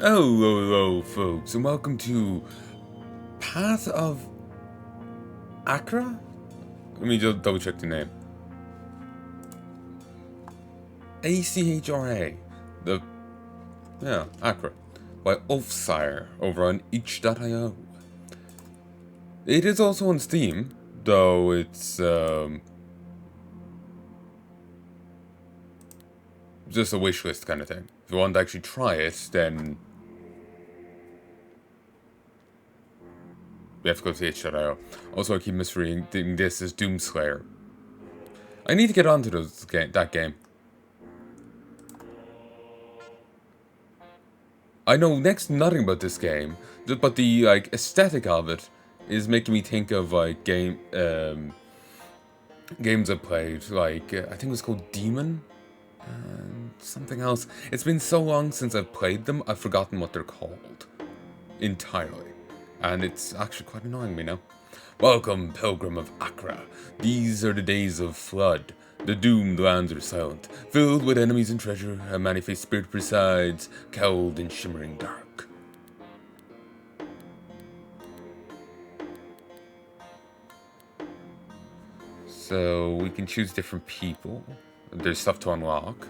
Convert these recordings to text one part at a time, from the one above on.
Hello, folks, and welcome to Path of Achra? Let me just double check the name. Achra. Achra. By Ulfsire over on itch.io. It is also on Steam, though it's just a wishlist kind of thing. If you want to actually try it, then you have to go to itch.io. Also, I keep misreading this as Doomslayer. I need to get onto that game. I know next to nothing about this game, but the aesthetic of it is making me think of games I played. I think it was called Demon and something else. It's been so long since I've played them, I've forgotten what they're called entirely, and it's actually quite annoying me now. Welcome, Pilgrim of Achra. These are the days of flood. The doomed lands are silent, filled with enemies and treasure. A many-faced spirit presides, cowled in shimmering dark. So we can choose different people. There's stuff to unlock.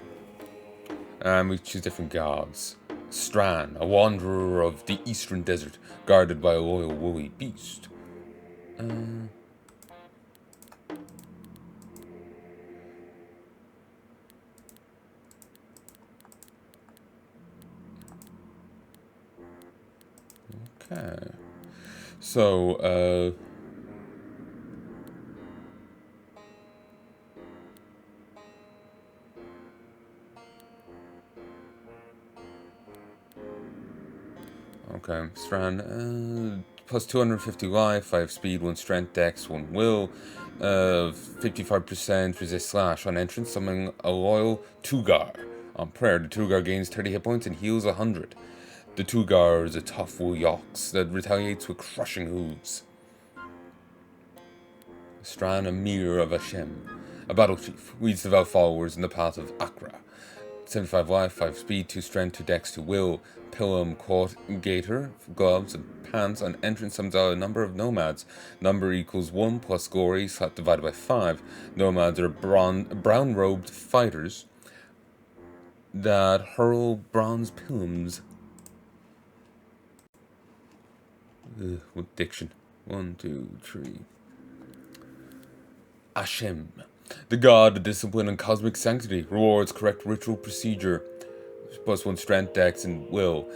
And we choose different gods. Stran, a wanderer of the eastern desert, guarded by a loyal woolly beast. Okay. So, okay, Stran, plus 250 life, 5 speed, 1 strength, dex, 1 will, 55% resist slash. On entrance, summoning a loyal Tugar. On prayer, the Tugar gains 30 hit points and heals 100. The Tugar is a tough woolly ox that retaliates with crushing hooves. Stran, a mirror of Hashem, a battle chief, leads devout followers in the path of Achra. 75 life, 5 speed, 2 strength, 2 dex, 2 will. Pilum Quart Gator, gloves and pants. On entrance sums out a number of nomads. Number equals 1 plus glory, divided by 5. Nomads are brown-robed fighters that hurl bronze pilums. With diction. 1, 2, 3. Hashem, the god of discipline and cosmic sanctity, rewards correct ritual procedure, plus 1 strength, dex, and will.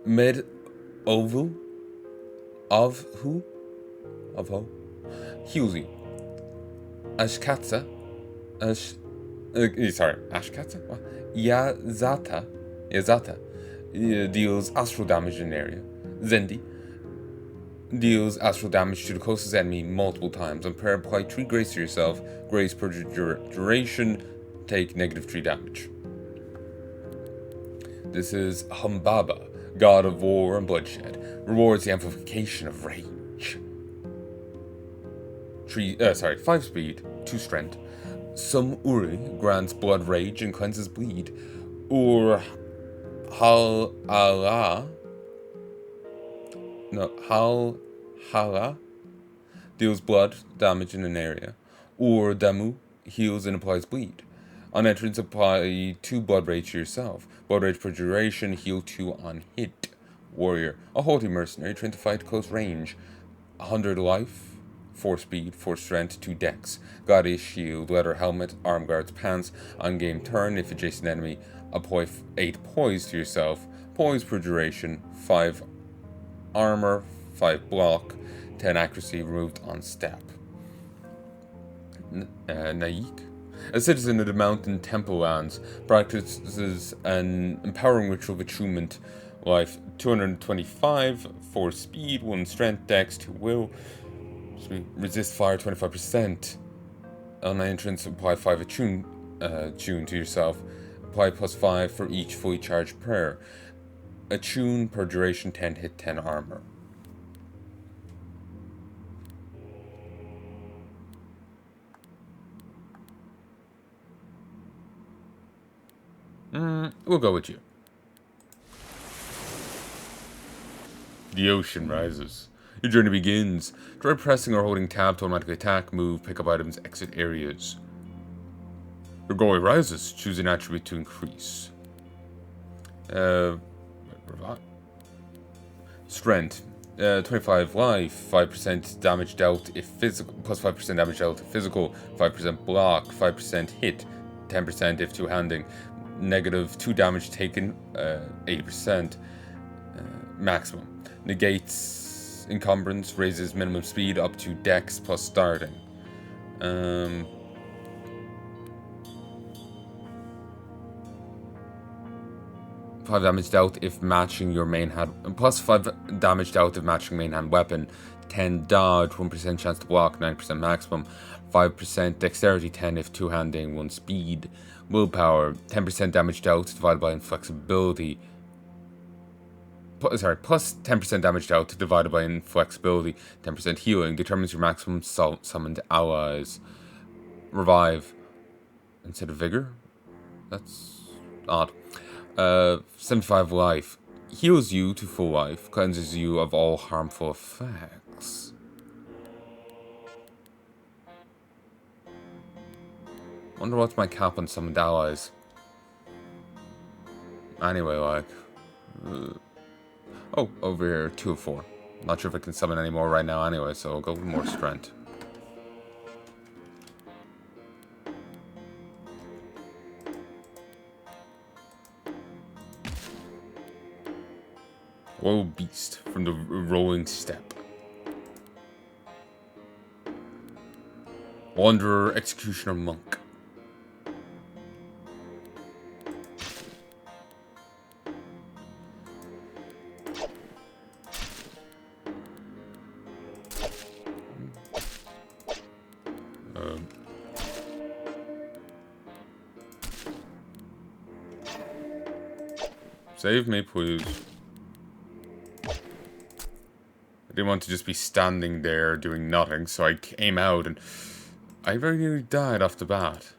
Med Oval of who? Of ho? Heals you. Ashkatsa. Ashkatsa? What? Yazata. Deals astral damage in an area. Zendi deals astral damage to the closest enemy multiple times. On prayer, apply 3 grace to yourself. Grace per duration. Take negative 3 damage. This is Humbaba, god of war and bloodshed. Rewards the amplification of rage. 5 speed, 2 strength. Some Uri grants blood rage and cleanses bleed. Ur Hal Hala deals blood damage in an area. Ur Damu heals and applies bleed. On entrance, apply 2 blood rage to yourself. Blood rage per duration, heal 2 on hit. Warrior, a haughty mercenary trained to fight close range. 100 life, 4 speed, 4 strength, 2 dex. Goddess shield, leather helmet, arm guards, pants. On game turn, if adjacent enemy, apply 8 poise to yourself. Poise per duration, 5 armor, 5 block, 10 accuracy, removed on step. Naik, a citizen of the Mountain Temple lands, practices an empowering ritual of attunement. Life 225, 4 speed, 1 strength, dex, 2 will. Resist fire 25%. On entrance, apply 5 attune to yourself. Apply plus 5 for each fully charged prayer. Attune per duration, 10 hit, 10 armor. We'll go with you. The ocean rises. Your journey begins. Try pressing or holding tab to automatically attack, move, pick up items, exit areas. Your goal rises. Choose an attribute to increase. Strength. 25 life, 5% damage dealt if physical, plus 5% damage dealt if physical, 5% block, 5% hit, 10% if two-handing, negative 2 damage taken, 80%, maximum. Negates encumbrance, raises minimum speed up to dex plus starting. 5 damage dealt if matching your main hand, plus 5 damage dealt if matching main hand weapon, 10 dodge, 1% chance to block, 9% maximum, 5% dexterity, 10 if two-handing, 1 speed, willpower, 10% damage dealt divided by inflexibility, plus 10% damage dealt divided by inflexibility, 10% healing, determines your maximum summoned allies. Revive instead of vigor? That's odd. 75 life. Heals you to full life. Cleanses you of all harmful effects. Wonder what's my cap on summoned allies. Anyway, like... oh, over here, 2 of 4. Not sure if I can summon any more right now anyway, so I'll go with more strength. Woe beast from the rolling steppe. Wanderer, executioner, monk. Save me, please. I didn't want to just be standing there doing nothing, so I came out and I very nearly died off the bat.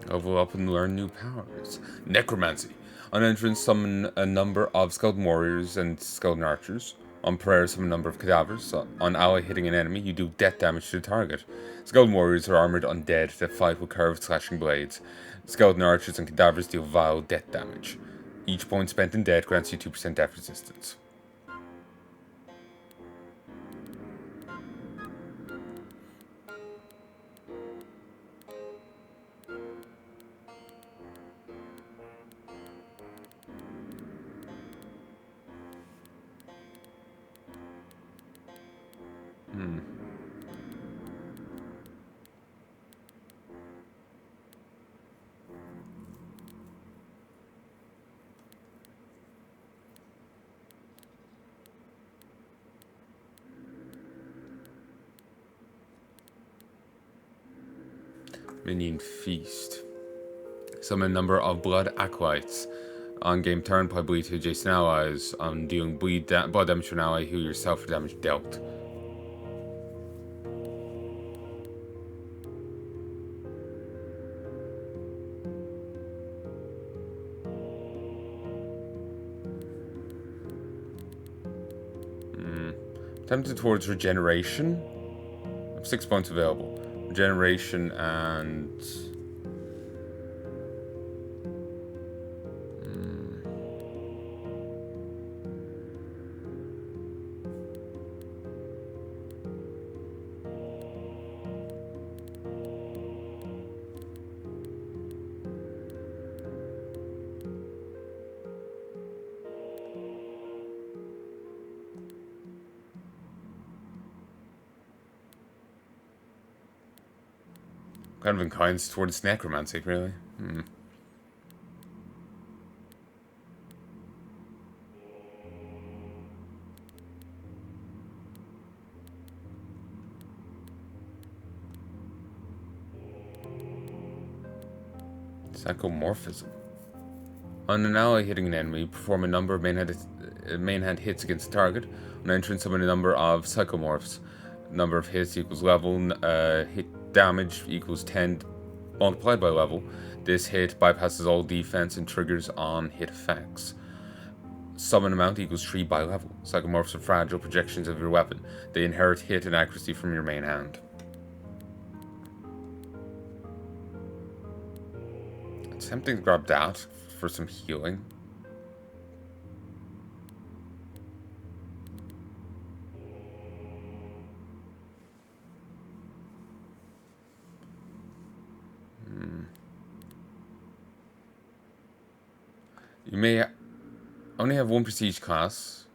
Level up and learn new powers. Necromancy. On entrance, summon a number of skeleton warriors and skeleton archers. On prayer, summon a number of cadavers. On ally hitting an enemy, you do death damage to the target. Skeleton warriors are armored undead that fight with curved slashing blades. Skeleton archers and cadavers deal vile death damage. Each point spent in death grants you 2% death resistance. Minion Feast. Summon a number of blood acolytes. On game turn, apply bleed to adjacent allies. On dealing blood damage to an ally, heal yourself for damage dealt. Tempted towards regeneration. I have 6 points available. Regeneration and... kind of inclines towards necromancy, really. Psychomorphism. On an ally hitting an enemy, perform a number of main hand hits against the target. On entrance, summon a number of psychomorphs. Number of hits equals level. Hit damage equals 10 multiplied by level. This hit bypasses all defense and triggers on hit effects. Summon amount equals 3 by level. Psychomorphs are fragile projections of your weapon. They inherit hit and accuracy from your main hand. It's tempting to grab that for some healing. You may only have one prestige class.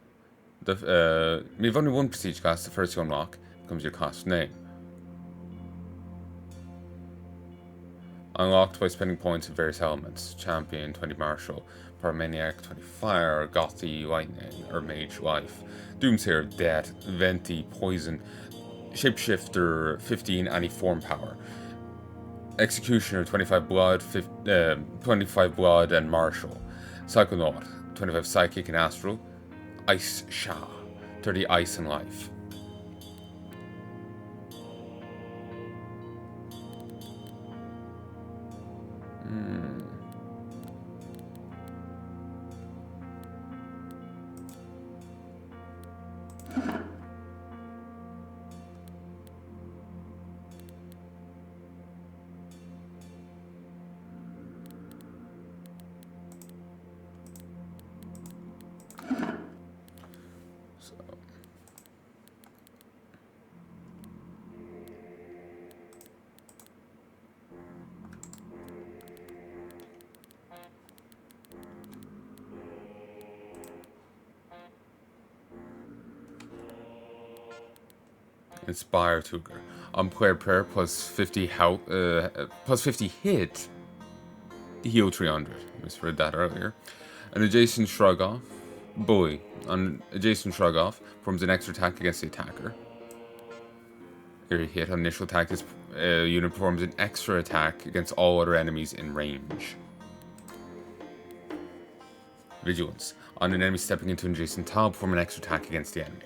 You have only one prestige class. The first you unlock becomes your class name. Unlocked by spending points in various elements. Champion, 20 martial. Paramaniac, 20 fire. Gothy, lightning, or mage, life. Doomsayer, death. Venti, poison. Shapeshifter, 15, any form power. Executioner, 25 blood, 25 blood and martial. Psychonaut, 25 psychic and astral. Ice Shah, 30 ice and life. Inspire Tuger. Unplayed prayer plus 50 health, plus 50 hit. Heal 300. Misread that earlier. An adjacent shrug off. Bully. An adjacent shrug off forms an extra attack against the attacker. Your hit on initial attack, this unit performs an extra attack against all other enemies in range. Vigilance. On an enemy stepping into an adjacent tile, perform an extra attack against the enemy.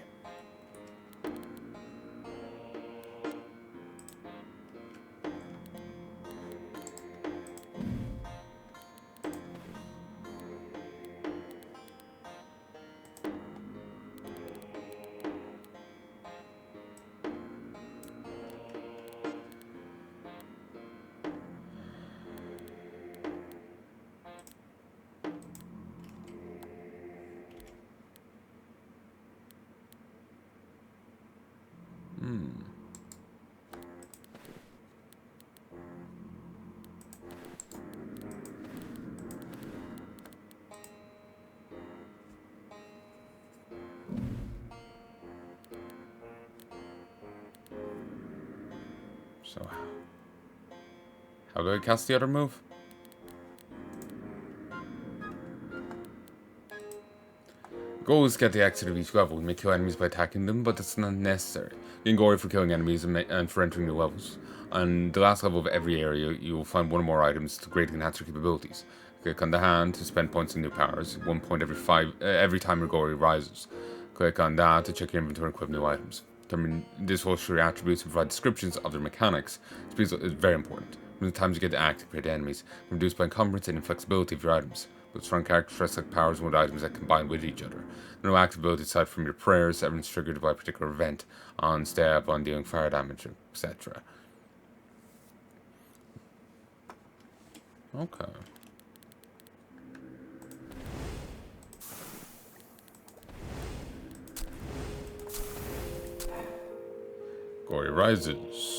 So, how do I cast the other move? Goal is to get the exit of each level. You may kill enemies by attacking them, but that's not necessary. You can go for killing enemies and for entering new levels. On the last level of every area, you will find one or more items to greatly enhance your capabilities. Click on the hand to spend points on new powers. 1 point every time your glory rises. Click on that to check your inventory and equip new items. This will show your attributes and provide descriptions of their mechanics. This is very important. From the times you get to activate enemies, reduced by encumbrance and inflexibility of your items. But strong characteristic powers with items that combine with each other. No active ability aside from your prayers, evidence triggered by a particular event, on step, on dealing fire damage, etc. Okay. Glory rises.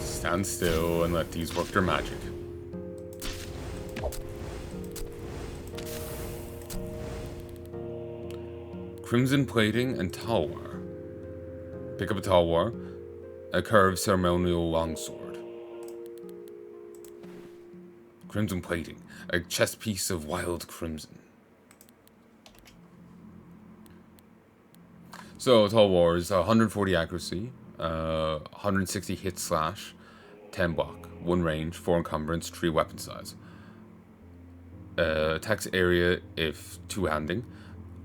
Stand still and let these work their magic. Crimson plating and talwar. Pick up a talwar, a curved ceremonial longsword. Crimson plating, a chest piece of wild crimson. So, talwar is 140 accuracy, 160 hit slash, 10 block, 1 range, 4 encumbrance, 3 weapon size. Attacks area if two-handing.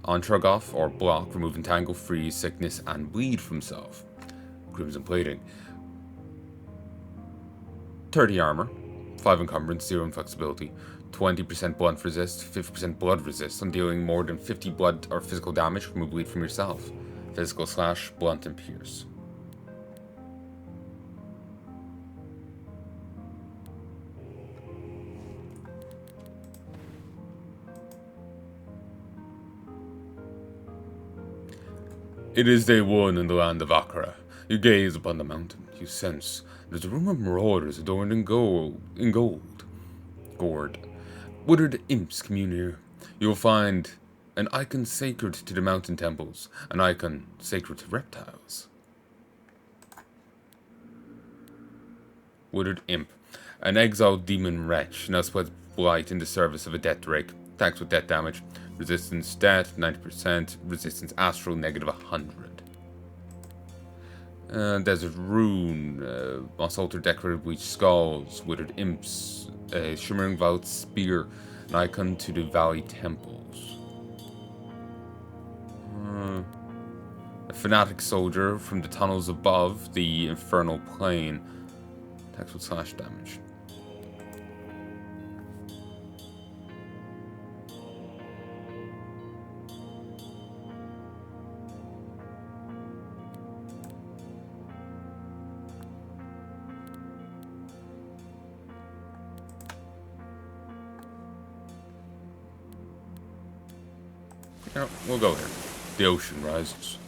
On shrug off or block, remove entangle, freeze, sickness, and bleed from self. Crimson plating. 30 armor, 5 encumbrance, 0 inflexibility, 20% blunt resist, 50% blood resist. On dealing more than 50 blood or physical damage, remove bleed from yourself. Physical slash, blunt, and pierce. It is day 1 in the land of Achra. You gaze upon the mountain. You sense there's a room of marauders adorned in gold. Gourd. Withered imps commune here. You will find an icon sacred to the mountain temples, an icon sacred to reptiles. Withered imp. An exiled demon wretch now spreads blight in the service of a death drake. Attacks with death damage. Resistance death 90%. Resistance astral negative 100. Desert rune. Moss altar decorated bleached skulls. Withered imps. Shimmering violet spear. An icon to the valley temples. A fanatic soldier from the tunnels above the infernal plane. Attacks with slash damage. Yeah, we'll go here. The ocean rises.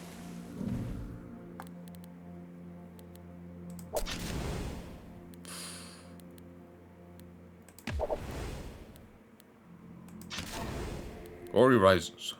Glory rises.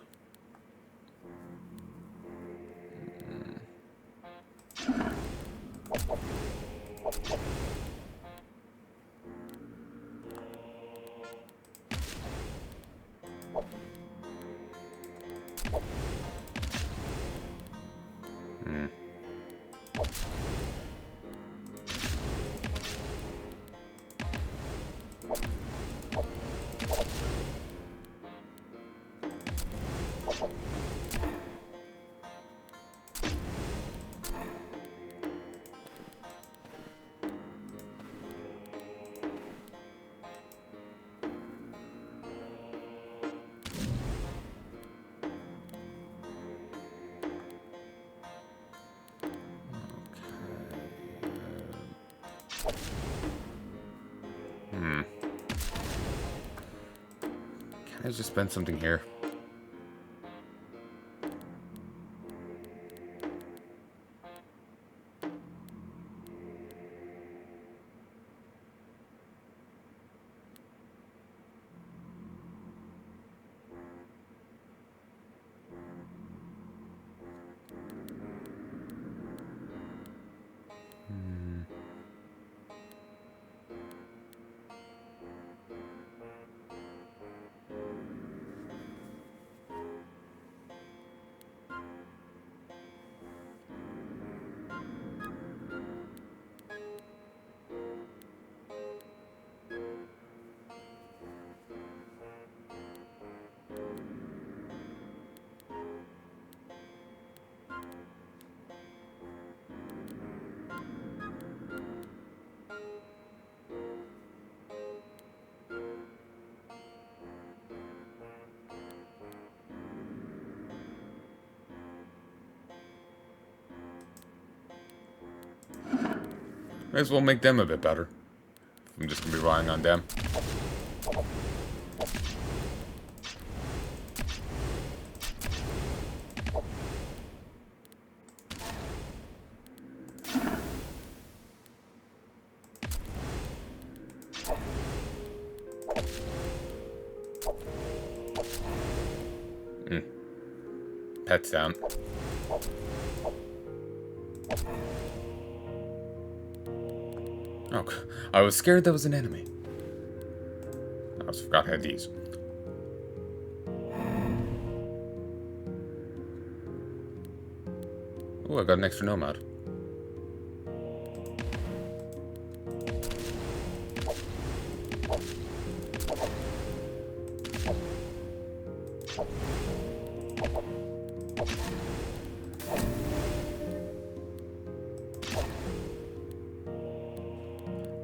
Can I just spend something here? Might as well make them a bit better. I'm just gonna be relying on them. Pets down. Oh, I was scared that was an enemy. I also forgot I had these. Oh, I got an extra nomad.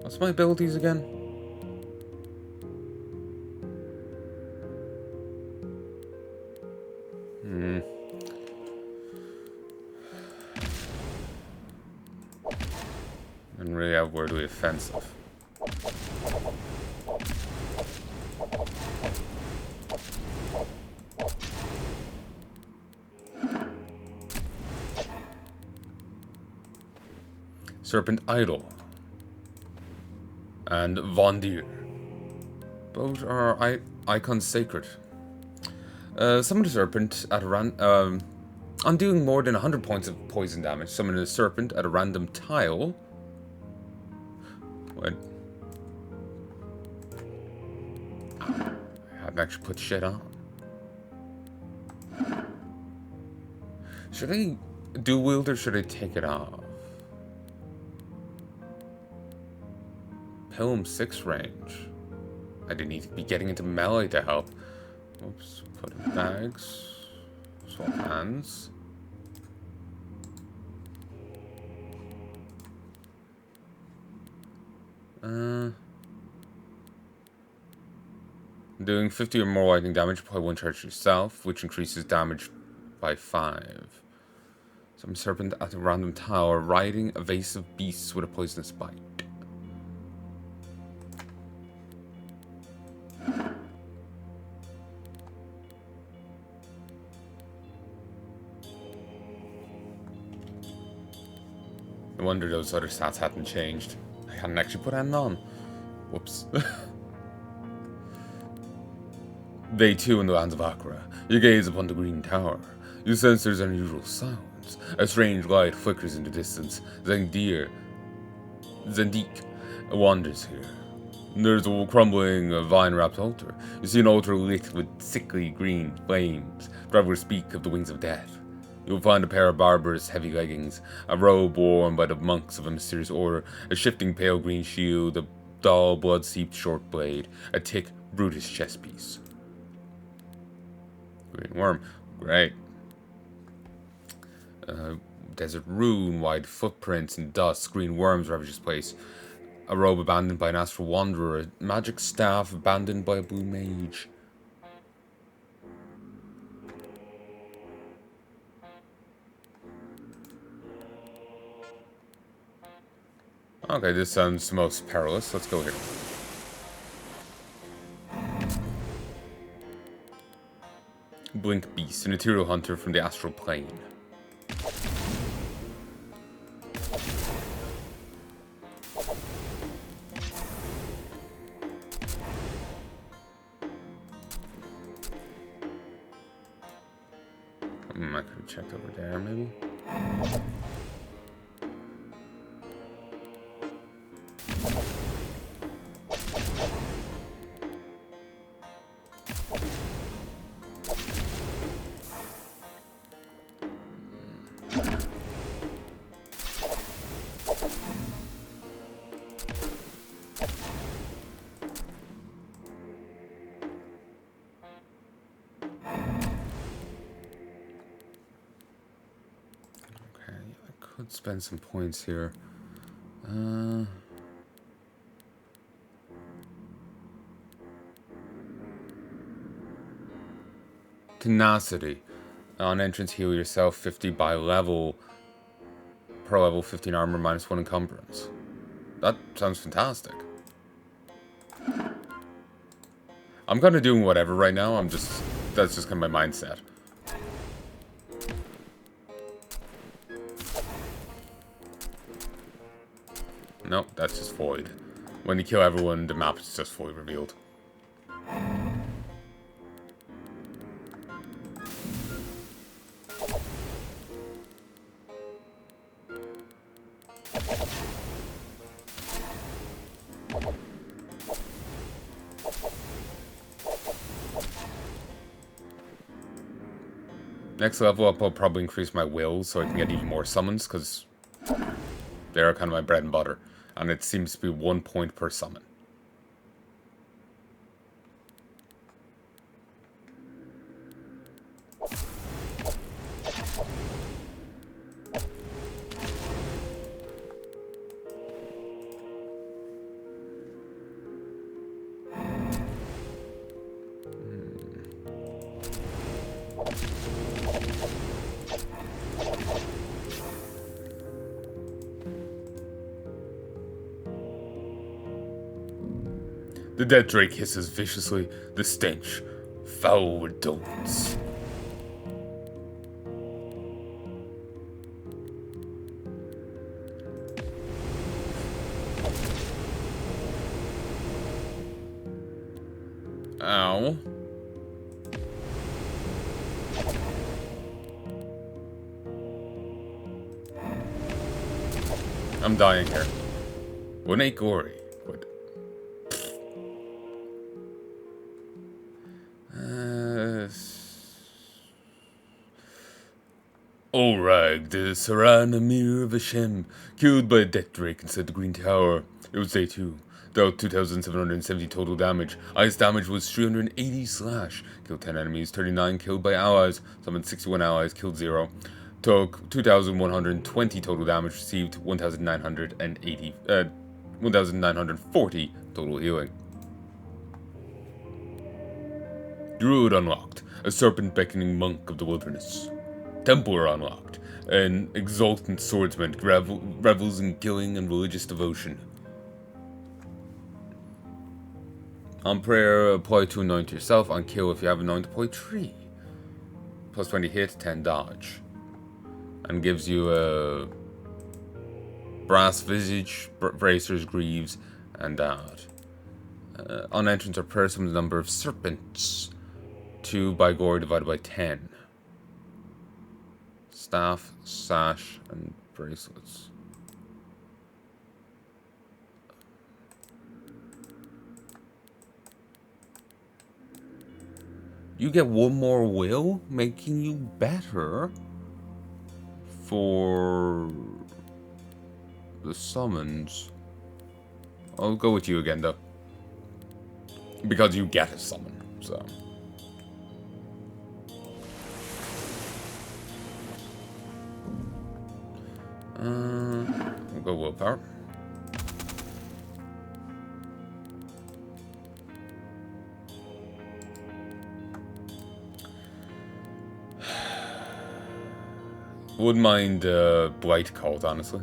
What's my abilities again? And really have wordly offensive. Serpent Idol. And Vondir. Both are icons sacred. Summon a serpent at a on doing more than 100 points of poison damage, summon a serpent at a random tile. What? I haven't actually put shit on. Should I dual wield or should I take it off? Pilum 6 range. I didn't need to be getting into melee to help. Oops, put in bags. Swap hands. Doing 50 or more lightning damage, apply 1 charge yourself, which increases damage by 5. Some serpent at a random tower, riding evasive beasts with a poisonous bite. No wonder those other stats hadn't changed. I hadn't actually put anything on. Whoops. Day 2 in the lands of Achra. You gaze upon the green tower. You sense there's unusual sounds. A strange light flickers in the distance. Zendik wanders here. There's a crumbling vine-wrapped altar. You see an altar lit with sickly green flames. Travelers speak of the wings of death. You'll find a pair of barbarous heavy leggings, a robe worn by the monks of a mysterious order, a shifting pale green shield, a dull blood-seeped short blade, a thick, brutish chest piece. Green worm. Great. Desert rune, wide footprints and dust, green worms ravage this place. A robe abandoned by an astral wanderer, a magic staff abandoned by a blue mage. Okay, this sounds the most perilous. Let's go here. Blink Beast, an ethereal hunter from the astral plane. I could have checked over there, maybe. Could spend some points here. Tenacity. On entrance, heal yourself 50 by level. Per level, 15 armor, -1 encumbrance. That sounds fantastic. I'm kind of doing whatever right now. That's just kind of my mindset. Nope, that's just void. When you kill everyone, the map is just fully revealed. Next level up, I'll probably increase my will so I can get even more summons, because they're kind of my bread and butter. And it seems to be 1 point per summon. The dead drake hisses viciously, the stench, foul redolence. Ow. I'm dying here. One ain't gory, but... Orag, the Saran Amir of Hashem, killed by a death drake inside the Green Tower. It was day 2. Dealt 2,770 total damage. Highest damage was 380 slash. Killed 10 enemies, 39 killed by allies. Summoned 61 allies, killed 0. Took 2,120 total damage, received 1,940 total healing. Druid unlocked, a serpent beckoning monk of the wilderness. Templar unlocked, an exultant swordsman revels in killing and religious devotion. On prayer, apply 2 anoint yourself. On kill, if you have anoint, apply 3. Plus 20 hit, 10 dodge. And gives you a brass visage, bracers, greaves, and that. On entrance or prayer, summon the number of serpents. 2 by gore divided by 10. Staff, sash, and bracelets. You get 1 more will, making you better for the summons. I'll go with you again, though. Because you get a summon, so... we'll go willpower. Wouldn't mind Blight Cult, honestly.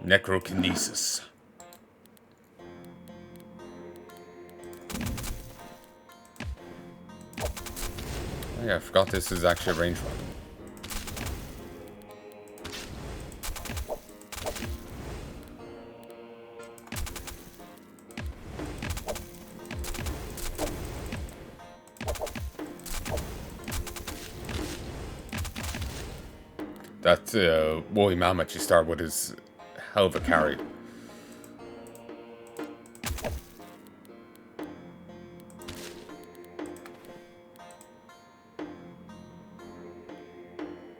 Necrokinesis. Oh yeah, I forgot this is actually a ranged weapon. That woolly mammoth you start with is hell of a carry.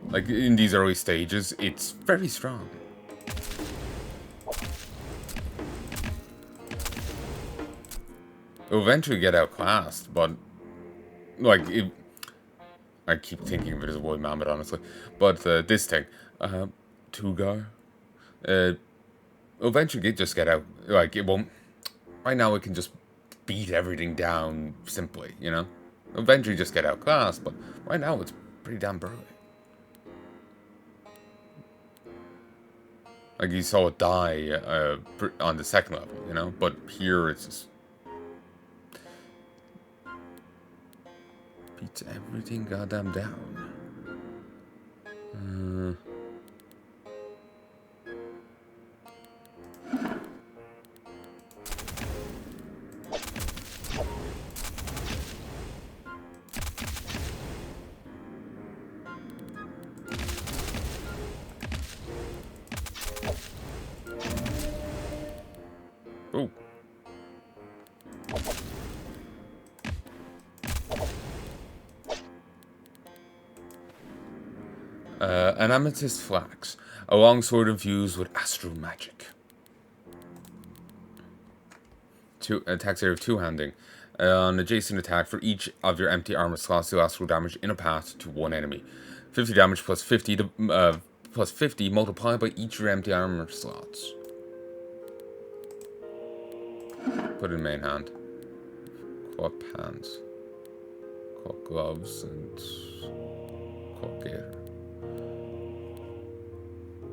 Like, in these early stages, it's very strong. It'll eventually get outclassed, but... Like, I keep thinking of it as a woolly mammoth, honestly. But this thing, Tugar, it'll eventually just get out. Like, it won't... Right now, it can just beat everything down simply, you know? It'll eventually just get outclassed, but right now, it's pretty damn burly. Like you saw it die on the second level, you know? But here it's just... beats everything goddamn down. Oh. An amethyst flax, a long sword infused with astral magic. Attacks area of two-handing. An adjacent attack for each of your empty armor slots deal astral damage in a path to one enemy. 50 damage plus 50 plus 50 multiplied by each of your empty armor slots. Put in main hand. Quap hands. Quap gloves and quap gear.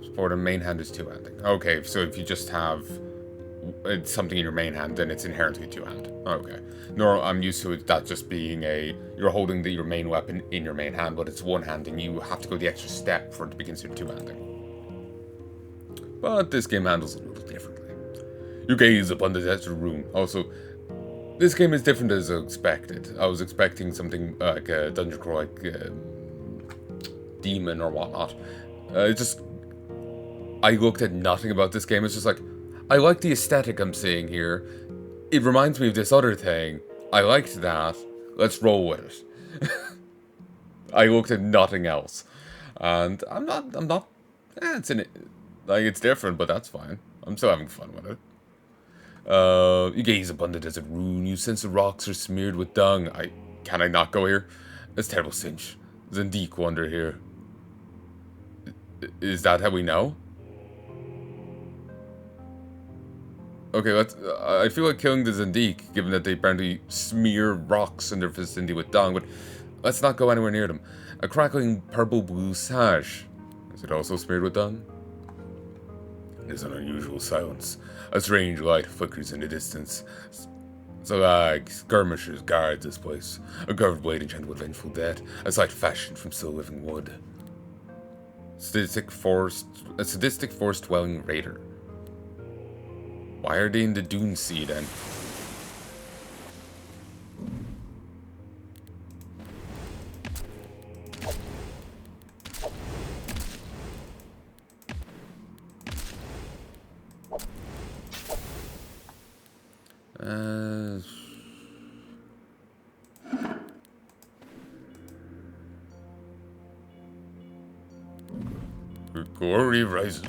Support in main hand is two-handing. Okay, so if you just have something in your main hand, then it's inherently two-hand. Okay. No, I'm used to it, that just being you're holding your main weapon in your main hand, but it's one-handing. You have to go the extra step for it to be considered two-handing. But this game handles it a little differently. You gaze upon the desert room. Also, this game is different as I expected. I was expecting something like a dungeon crawl, like demon or whatnot. I looked at nothing about this game. It's just like, I like the aesthetic I'm seeing here. It reminds me of this other thing. I liked that. Let's roll with it. I looked at nothing else. And I'm not, it's different, but that's fine. I'm still having fun with it. You gaze upon the desert rune. You sense the rocks are smeared with dung. Can I not go here? That's a terrible cinch. Zendik wander here. Is that how we know? Okay, I feel like killing the Zendik, given that they apparently smear rocks in their vicinity with dung, but let's not go anywhere near them. A crackling purple-blue sash. Is it also smeared with dung? There's an unusual silence. A strange light flickers in the distance. Slag skirmishers guard this place. A curved blade enchanted with vengeful death. A sight fashioned from still living wood. A sadistic forest-dwelling raider. Why are they in the Dune Sea then? Glory rises.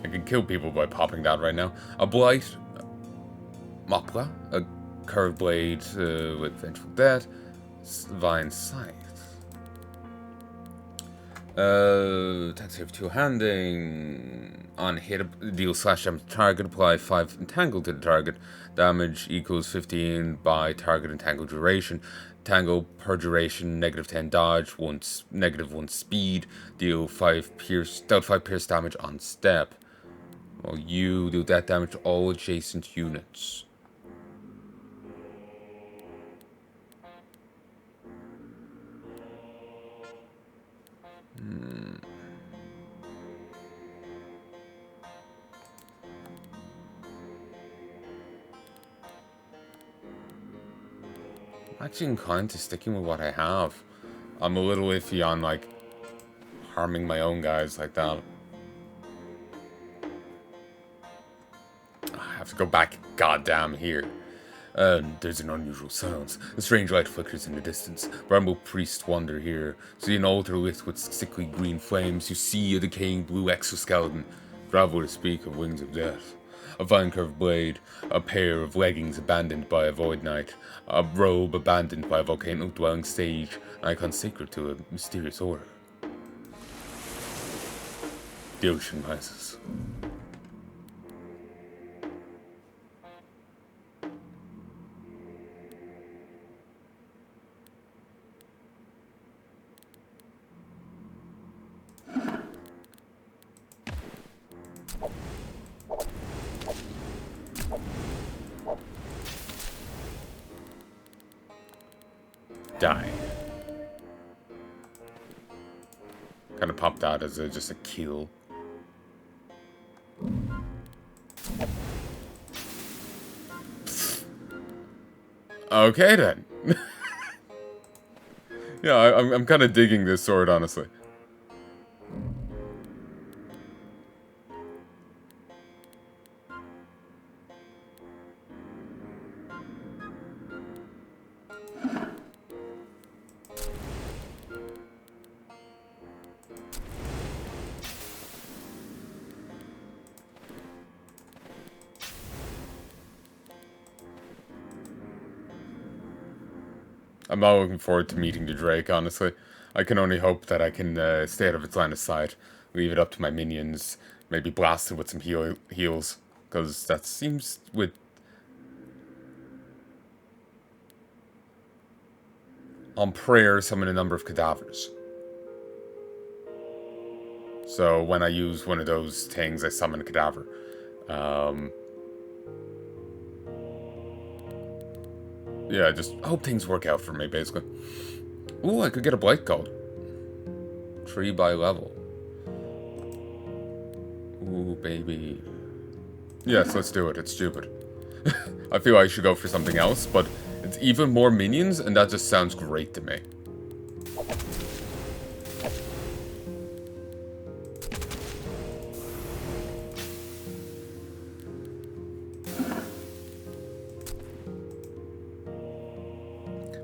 I can kill people by popping that right now. A blight, Achra, a curved blade with vengeful death, vine scythe. Attacks have two-handing. On hit, deal slash damage to target, apply 5 entangle to the target. Damage equals 15 by target entangle duration. Tangle per duration, -10 dodge, -1 speed. Deal 5 pierce damage on step. While you do that damage to all adjacent units. I'm actually inclined to sticking with what I have. I'm a little iffy on, like, harming my own guys like that. I have to go back goddamn here. There's an unusual silence. A strange light flickers in the distance. Bramble priests wander here. See an altar lit with sickly green flames. You see a decaying blue exoskeleton. Bravo to speak of wings of death. A fine curved blade, a pair of leggings abandoned by a void knight, a robe abandoned by a volcano dwelling sage, an icon sacred to a mysterious order. The ocean rises. Die. Kind of popped out as just a kill. Okay then. Yeah, I'm kind of digging this sword, honestly. I'm not looking forward to meeting the Drake, honestly. I can only hope that I can stay out of its line of sight, leave it up to my minions, maybe blast it with some heals, because that seems with... On prayer, summon a number of cadavers. So when I use one of those things, I summon a cadaver. Yeah, just hope things work out for me, basically. Ooh, I could get a blight code. Tree by level. Ooh, baby. Yes, let's do it. It's stupid. I feel I should go for something else, but it's even more minions, and that just sounds great to me.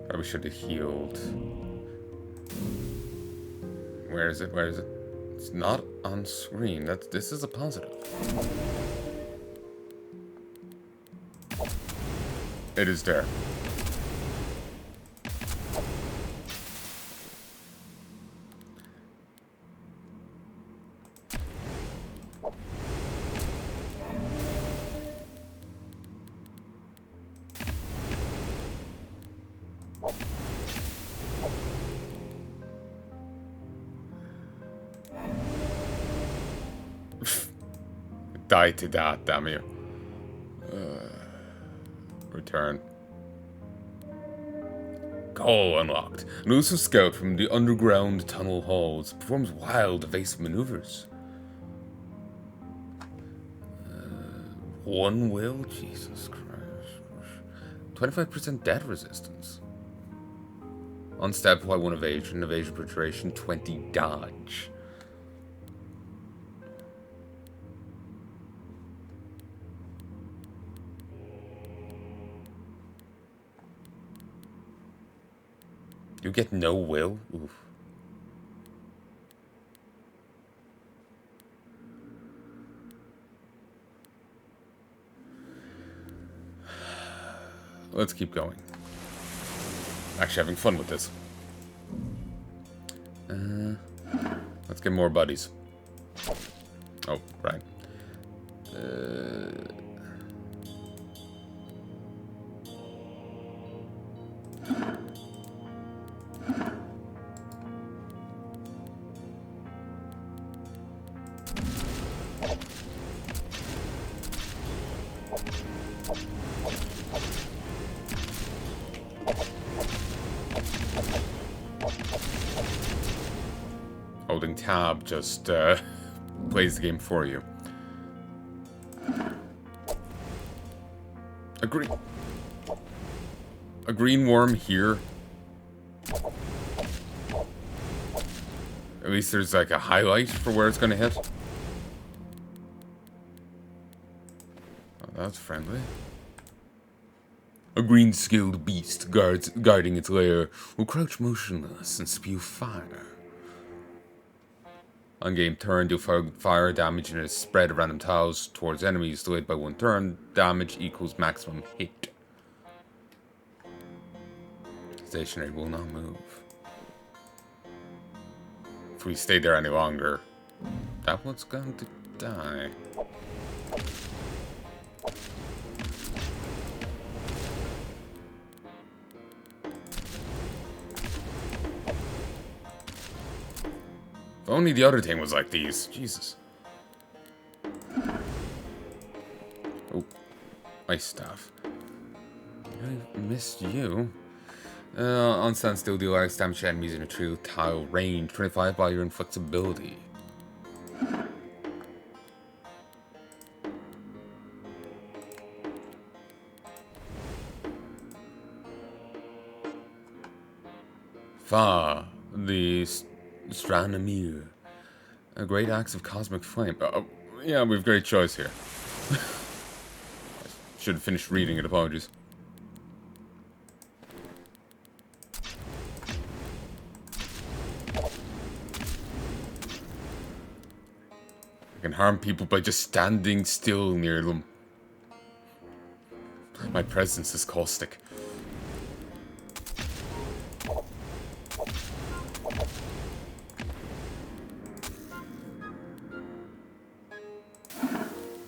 Probably should have healed. Where is it? Where is it? It's not on screen. This is a positive. It is there. Die to that, damn you. Return. Call unlocked. An elusive scout from the underground tunnel halls performs wild, evasive maneuvers. One will? Jesus Christ. 25% death resistance. Unstab, apply 1 evasion, evasion penetration, 20 dodge. You get no will? Oof. Let's keep going. Actually having fun with this. Let's get more buddies. Oh, right. Holding tab just plays the game for you. A green worm here. At least there's like a highlight for where it's gonna hit. Oh, that's friendly. A green skilled beast guarding its lair will crouch motionless and spew fire. On game turn, deal fire damage in a spread of random tiles towards enemies delayed by 1 turn. Damage equals maximum hit. Stationary will not move. If we stay there any longer, that one's going to die. If only the other thing was like these. Jesus. Oh, ice staff. I missed you. On standstill, deal ice damage to enemies in a true tile range. 25 by your inflexibility. Fa, the Stranamir. A great axe of cosmic flame. Yeah, we've great choice here. Should have finished reading it, apologies. I can harm people by just standing still near them. My presence is caustic.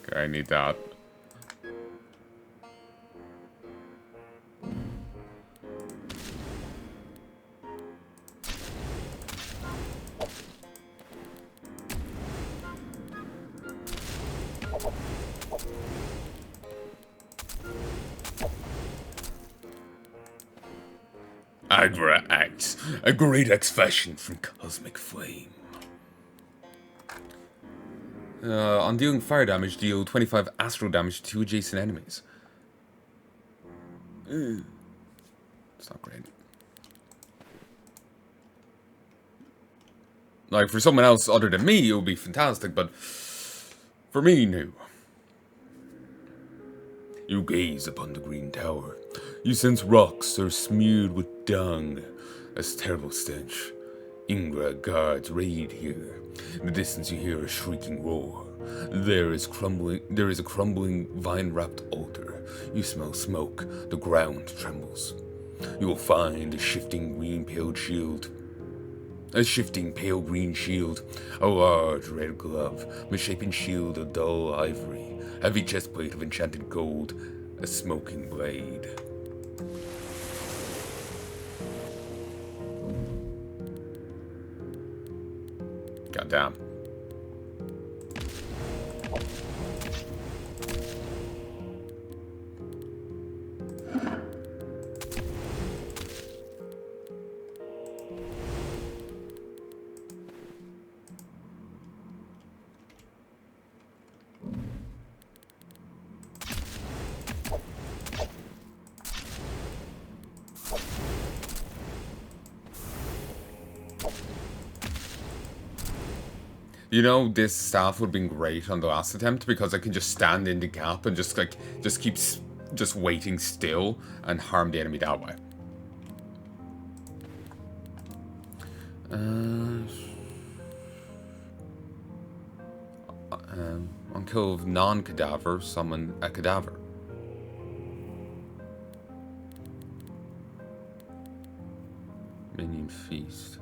Okay, I need that. Achra acts, a great axe fashioned from cosmic flame. On dealing fire damage, deal 25 astral damage to 2 adjacent enemies. It's not great. Like, for someone else other than me, it would be fantastic, but for me, no. You gaze upon the green tower. You sense rocks are smeared with dung. A terrible stench. Ingra guards raid here. In the distance you hear a shrieking roar. There is a crumbling vine-wrapped altar. You smell smoke. The ground trembles. You will find a shifting pale green shield, a large red glove, misshapen shield of dull ivory, heavy chestplate of enchanted gold, a smoking blade. Goddamn. You know, this staff would have been great on the last attempt because I can just stand in the gap and just keep waiting still and harm the enemy that way. On kill of non-cadaver, summon a cadaver. Minion feast.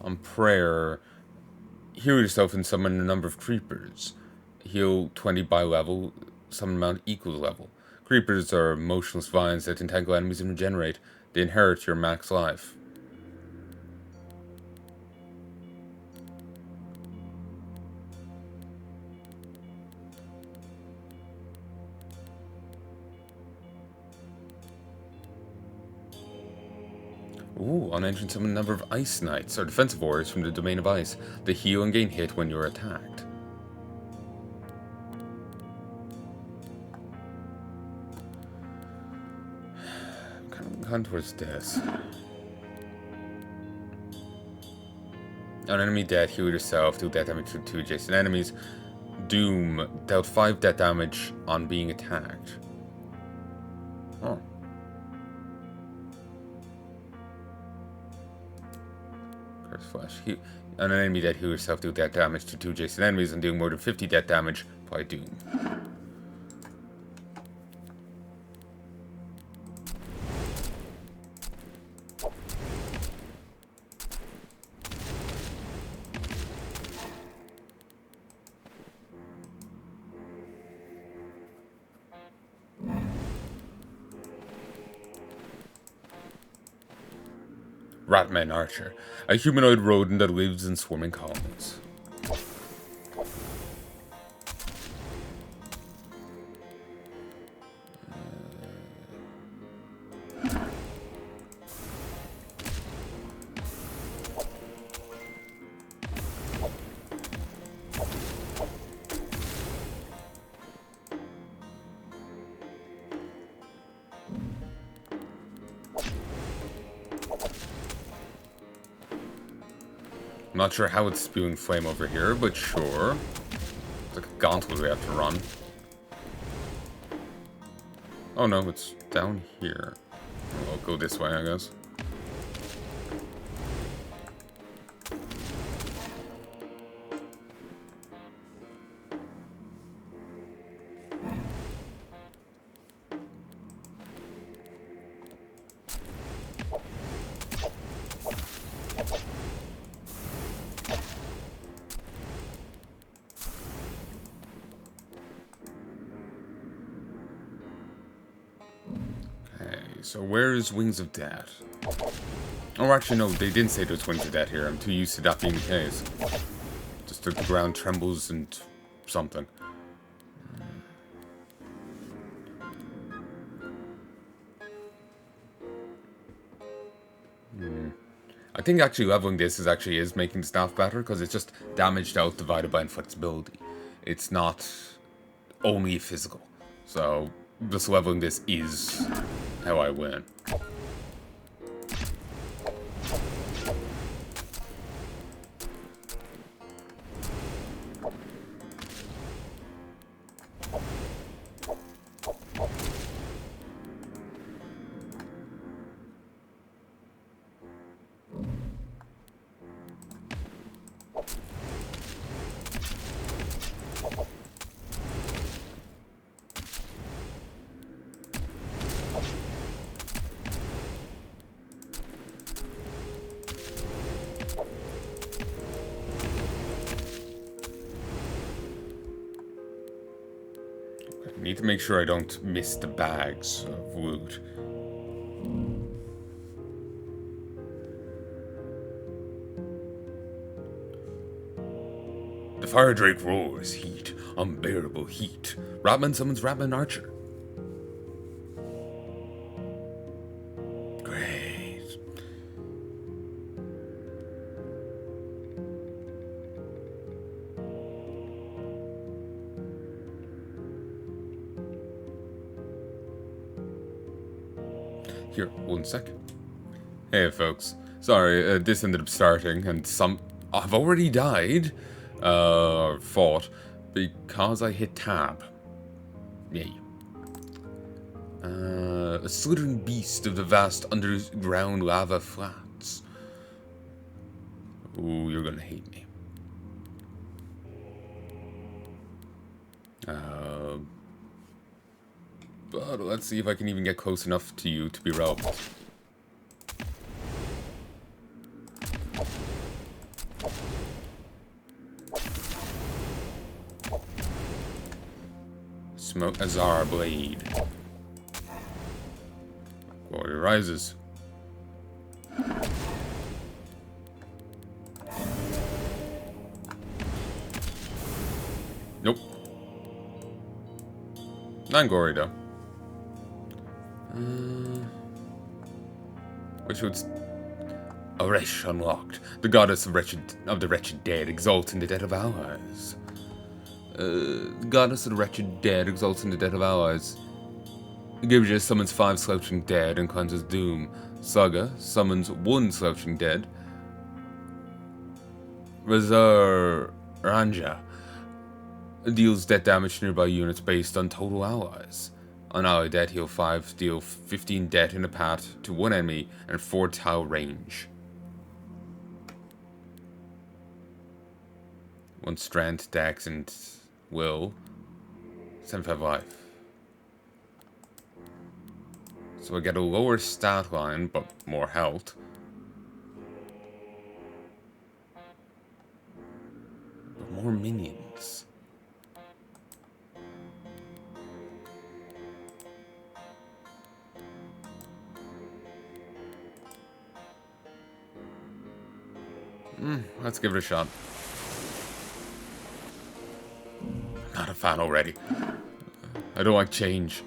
On prayer, heal yourself and summon a number of creepers. Heal 20 by level, summon amount equal to level. Creepers are motionless vines that entangle enemies and regenerate. They inherit your max life. Ooh, on entrance summon a number of ice knights, or defensive warriors from the domain of ice. They heal and gain hit when you're attacked. I'm kind of towards this. On enemy death, heal yourself, deal death damage to 2 adjacent enemies. Doom, dealt 5 death damage on being attacked. Oh. Curse Flash. On an enemy death, heal yourself, deal death damage to 2 adjacent enemies, and doing more than 50 death damage, apply Doom. Ratman Archer, a humanoid rodent that lives in swarming colonies. I'm not sure how it's spewing flame over here, but sure. It's like a gauntlet we have to run. Oh no, it's down here. I'll go this way, I guess. So where is Wings of Death? Oh, actually, no, they didn't say there's Wings of Death here. I'm too used to that being the case. Just the ground trembles and something. I think actually leveling this is making the staff better, because it's just damaged out divided by inflexibility. It's not only physical. So just leveling this is how I win. Need to make sure I don't miss the bags of loot. The fire drake roars, heat, unbearable heat. Ratman summons Ratman Archer. Great. Here, 1 sec. Hey folks, sorry, this ended up starting and I've already died, fought, because I hit tab. Yay. A slithering beast of the vast underground lava flats. Ooh, you're gonna hate me. But let's see if I can even get close enough to you to be relevant. Smoke Azar Blade. Glory rises. Nope. Not Glory though. Which would Aresh unlocked. The goddess of the wretched dead exalts in the death of allies. Goddess of the wretched dead exalts in the death of allies. Gibja summons 5 slouching dead and cleanses doom. Saga summons 1 slouching dead. Ranja deals death damage to nearby units based on total allies. On ally death, heal 5, deal 15 death in the path to one enemy, and 4 tile range. 1 strength, dex, and will. 75 life. So I get a lower stat line, but more health. But more minions. Let's give it a shot. I'm not a fan already. I don't like change.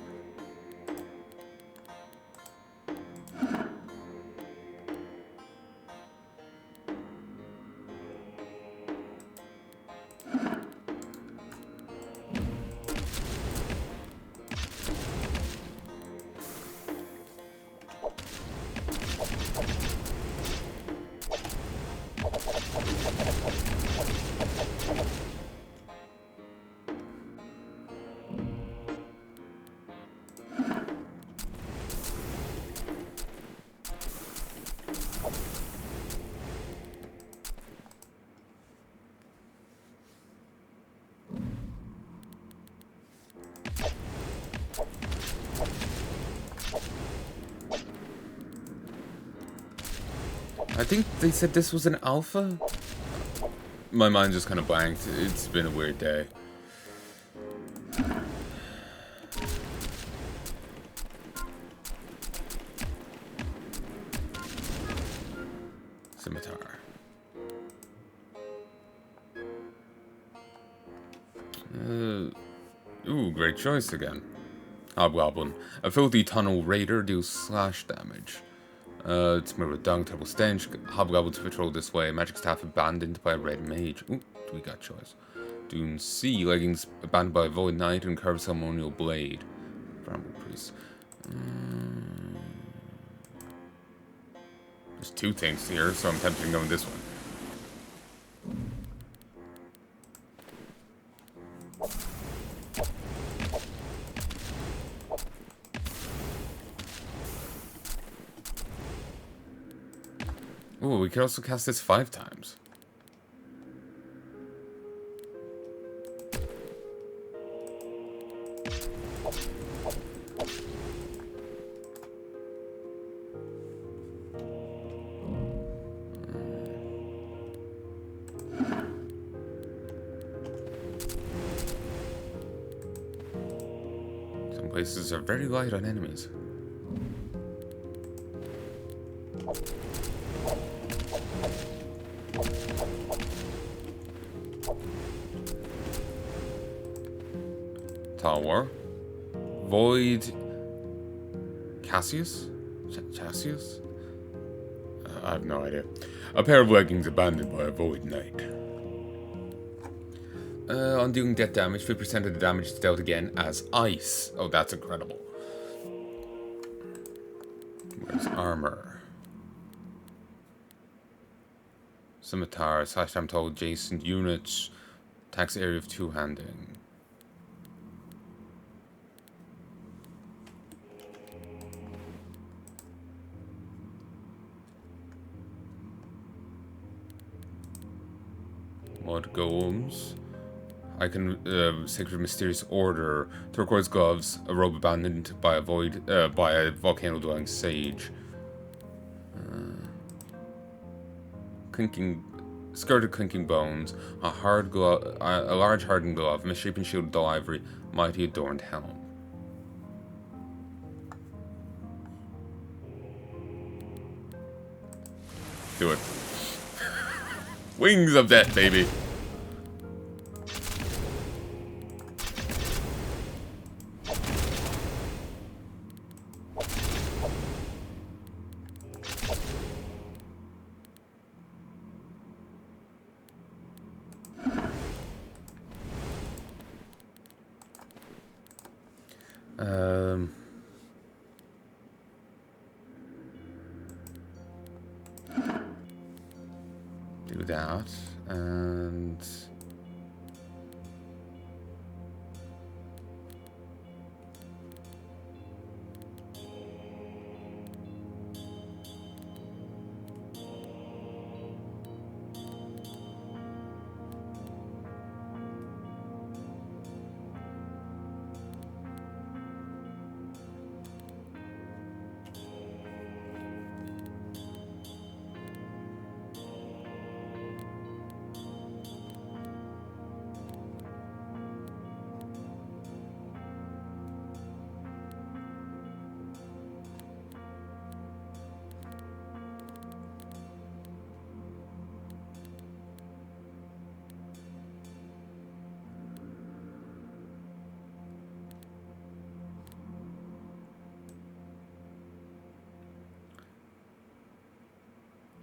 I think they said this was an alpha? My mind just kind of blanked. It's been a weird day. Scimitar. Ooh, great choice again. Hobgoblin. A filthy tunnel raider deals slash damage. It's more of a dung, terrible stench. Hobgoblins patrol this way. Magic staff abandoned by a red mage. Ooh, we got choice. Dune C. Leggings abandoned by a void knight and curved ceremonial blade. Bramble priest. There's 2 things here, so I'm tempted to go in this one. Ooh, we could also cast this 5 times. Some places are very light on enemies. Tower. Void. Cassius? Cassius? I have no idea. A pair of leggings abandoned by a void knight. On doing death damage, 50% of the damage is dealt again as ice. Oh, that's incredible. Where's armor? Scimitar, slash time total adjacent units. Attacks area of 2-handing. Mud golems. I can sacred mysterious order. Turquoise gloves. A robe abandoned by a void by a volcano dwelling sage. Clinking, skirted clinking bones. A hard glove. A large hardened glove. Misshapen shield of dull ivory. Mighty adorned helm. Do it. Wings of death, baby. Do that. And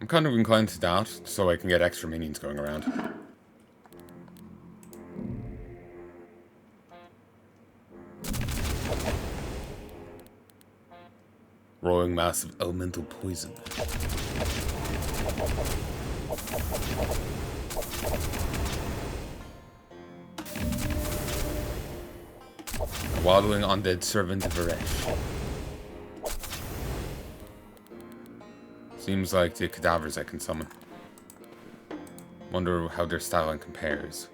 I'm kind of inclined to that, so I can get extra minions going around. Rolling mass of elemental poison. A waddling undead servant of Varesh. Seems like the cadavers I can summon. Wonder how their styling compares.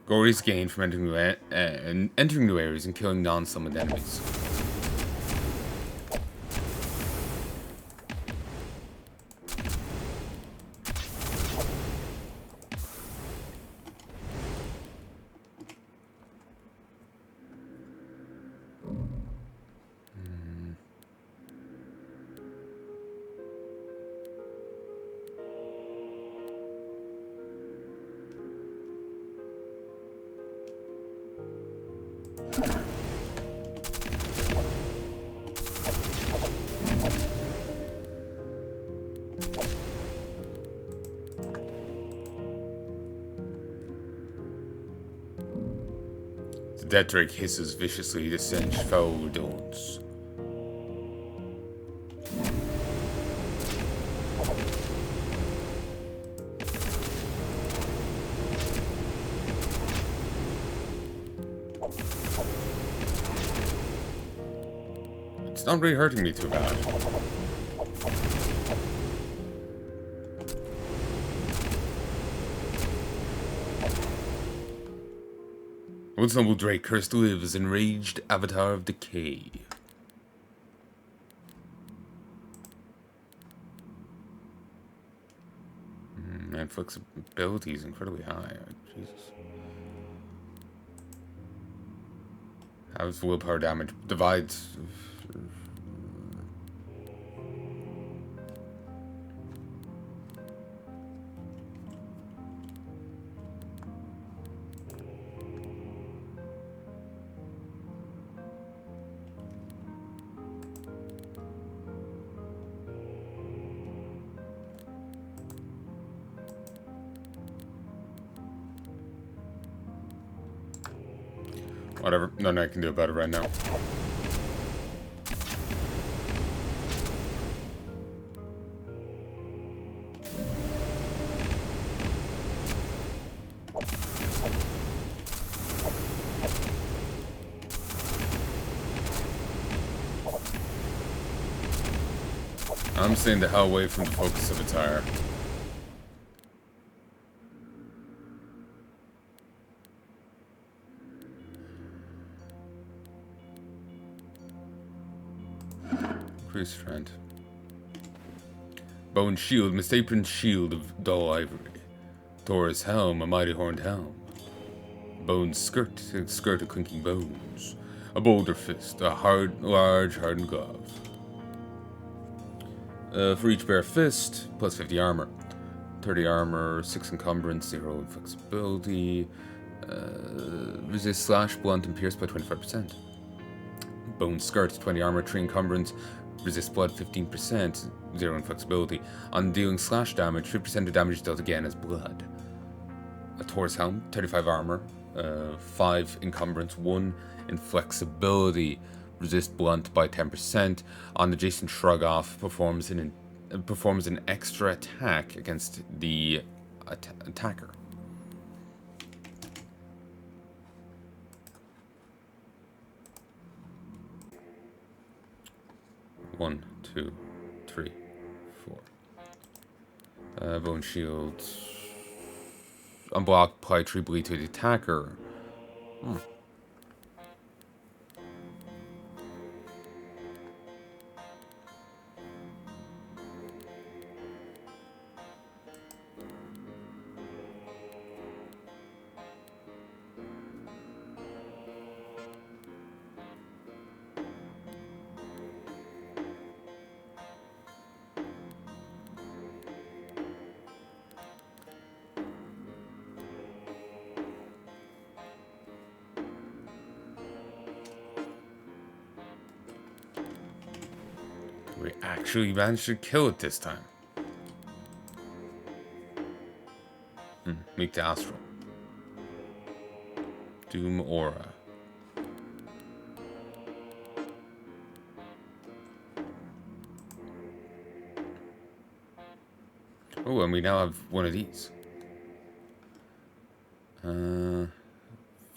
Glory is gained from entering new areas and killing non-summoned enemies. The dead drake hisses viciously to cinch foe dons. It's not really hurting me too bad. Once noble drake cursed to live as enraged avatar of decay. Man, flexibility is incredibly high. Jesus. How's willpower damage? Divides. Whatever. Nothing I can do about it right now. I'm staying the hell away from the focus of its ire. Increase strength. Bow and shield, misshapen shield of dull ivory. Taurus helm, a mighty horned helm. Bones skirt of clinking bones. A boulder fist, a large hardened glove. For each bare fist, plus 50 armor. 30 armor, 6 encumbrance, 0 inflexibility. Resist slash, blunt, and pierce by 25%. Bone skirt, 20 armor, 3 encumbrance. Resist blood, 15%, 0 inflexibility. On dealing slash damage, 50% of damage dealt again as blood. A Taurus helm, 35 armor, 5 encumbrance, 1 inflexibility. Resist blunt by 10%. On adjacent shrug off, performs an extra attack against the attacker. One, two, three, four. Bone shield. Unblock, apply 3 bleed to the attacker. We actually managed to kill it this time. Meet the Astral. Doom Aura. Oh, and we now have one of these.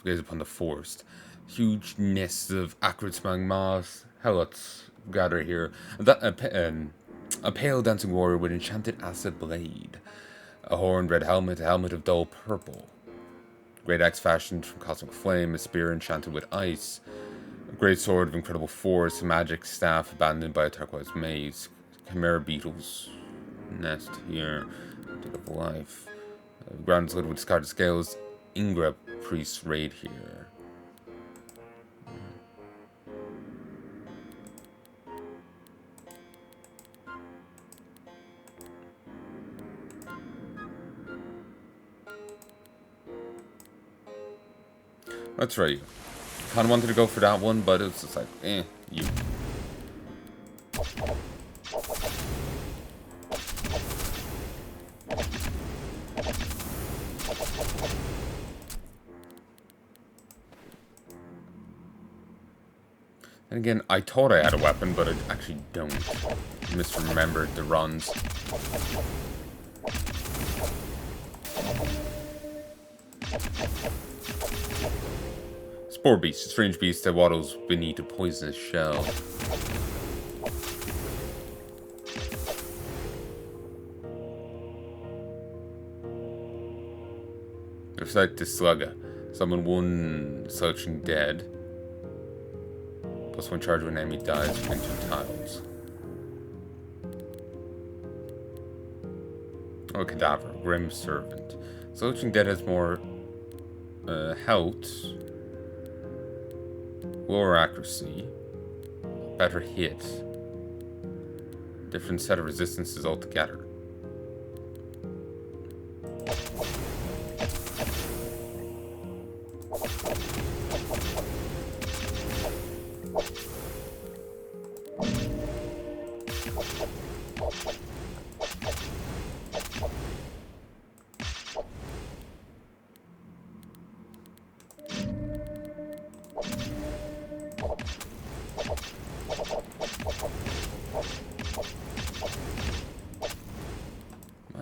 Gaze upon the forest. Huge nests of acrid smelling moss. Helots gather here. A pale dancing warrior with enchanted acid blade. A horned red helmet, a helmet of dull purple. Great axe fashioned from cosmic flame, a spear enchanted with ice. A great sword of incredible force, a magic staff abandoned by a turquoise maze. Chimera beetles nest here. Take up life. The ground is littered with discarded scales. Ingra priests raid here. That's right. Kinda wanted to go for that one, but it's just like, you. And again, I thought I had a weapon, but I actually don't. Misremembered the runs. Spore beast, a strange beast that waddles beneath a poisonous shell. Reflect the slugger. Summon one slouching dead. Plus 1 charge when an enemy dies between 2 tiles. Oh, a cadaver. Grim servant. Slouching dead has more health. Lower accuracy. Better hit. Different set of resistances altogether.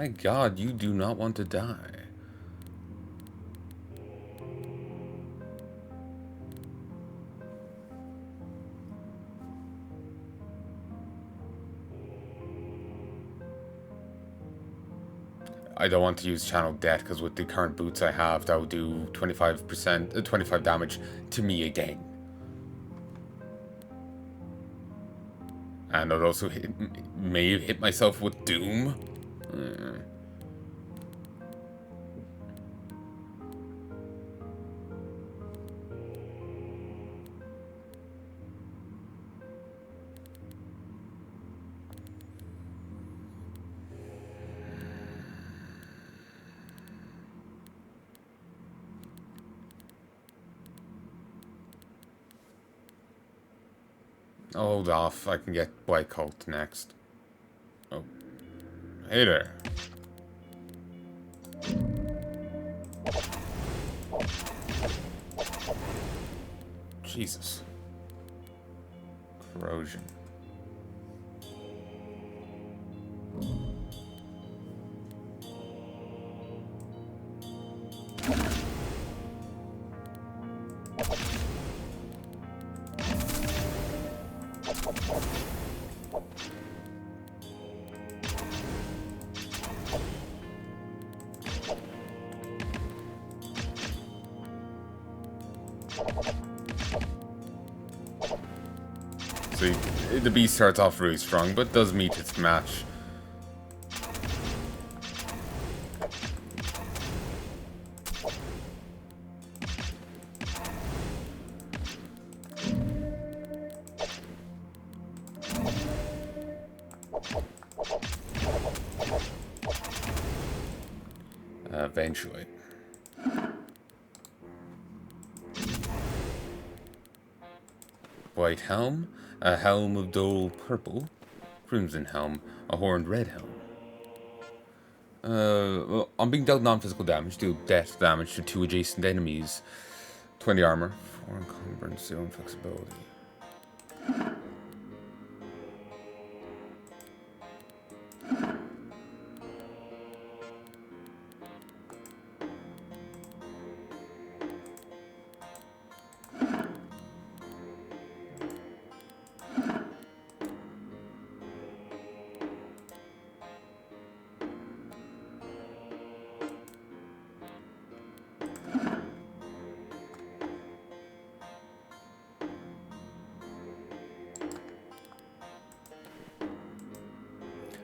My god, you do not want to die. I don't want to use channel death because with the current boots I have, that will do 25 damage to me again. And I'd also may have hit myself with Doom. I'll hold off. I can get White Cult next. Oh. Hey there. Jesus. Corrosion. See, the beast starts off really strong, but does meet its match. Eventually. White helm, a helm of dull purple, crimson helm, a horned red helm. Well, I'm being dealt non-physical damage, deal death damage to 2 adjacent enemies, 20 armor, 4 encumbrance, 0 flexibility.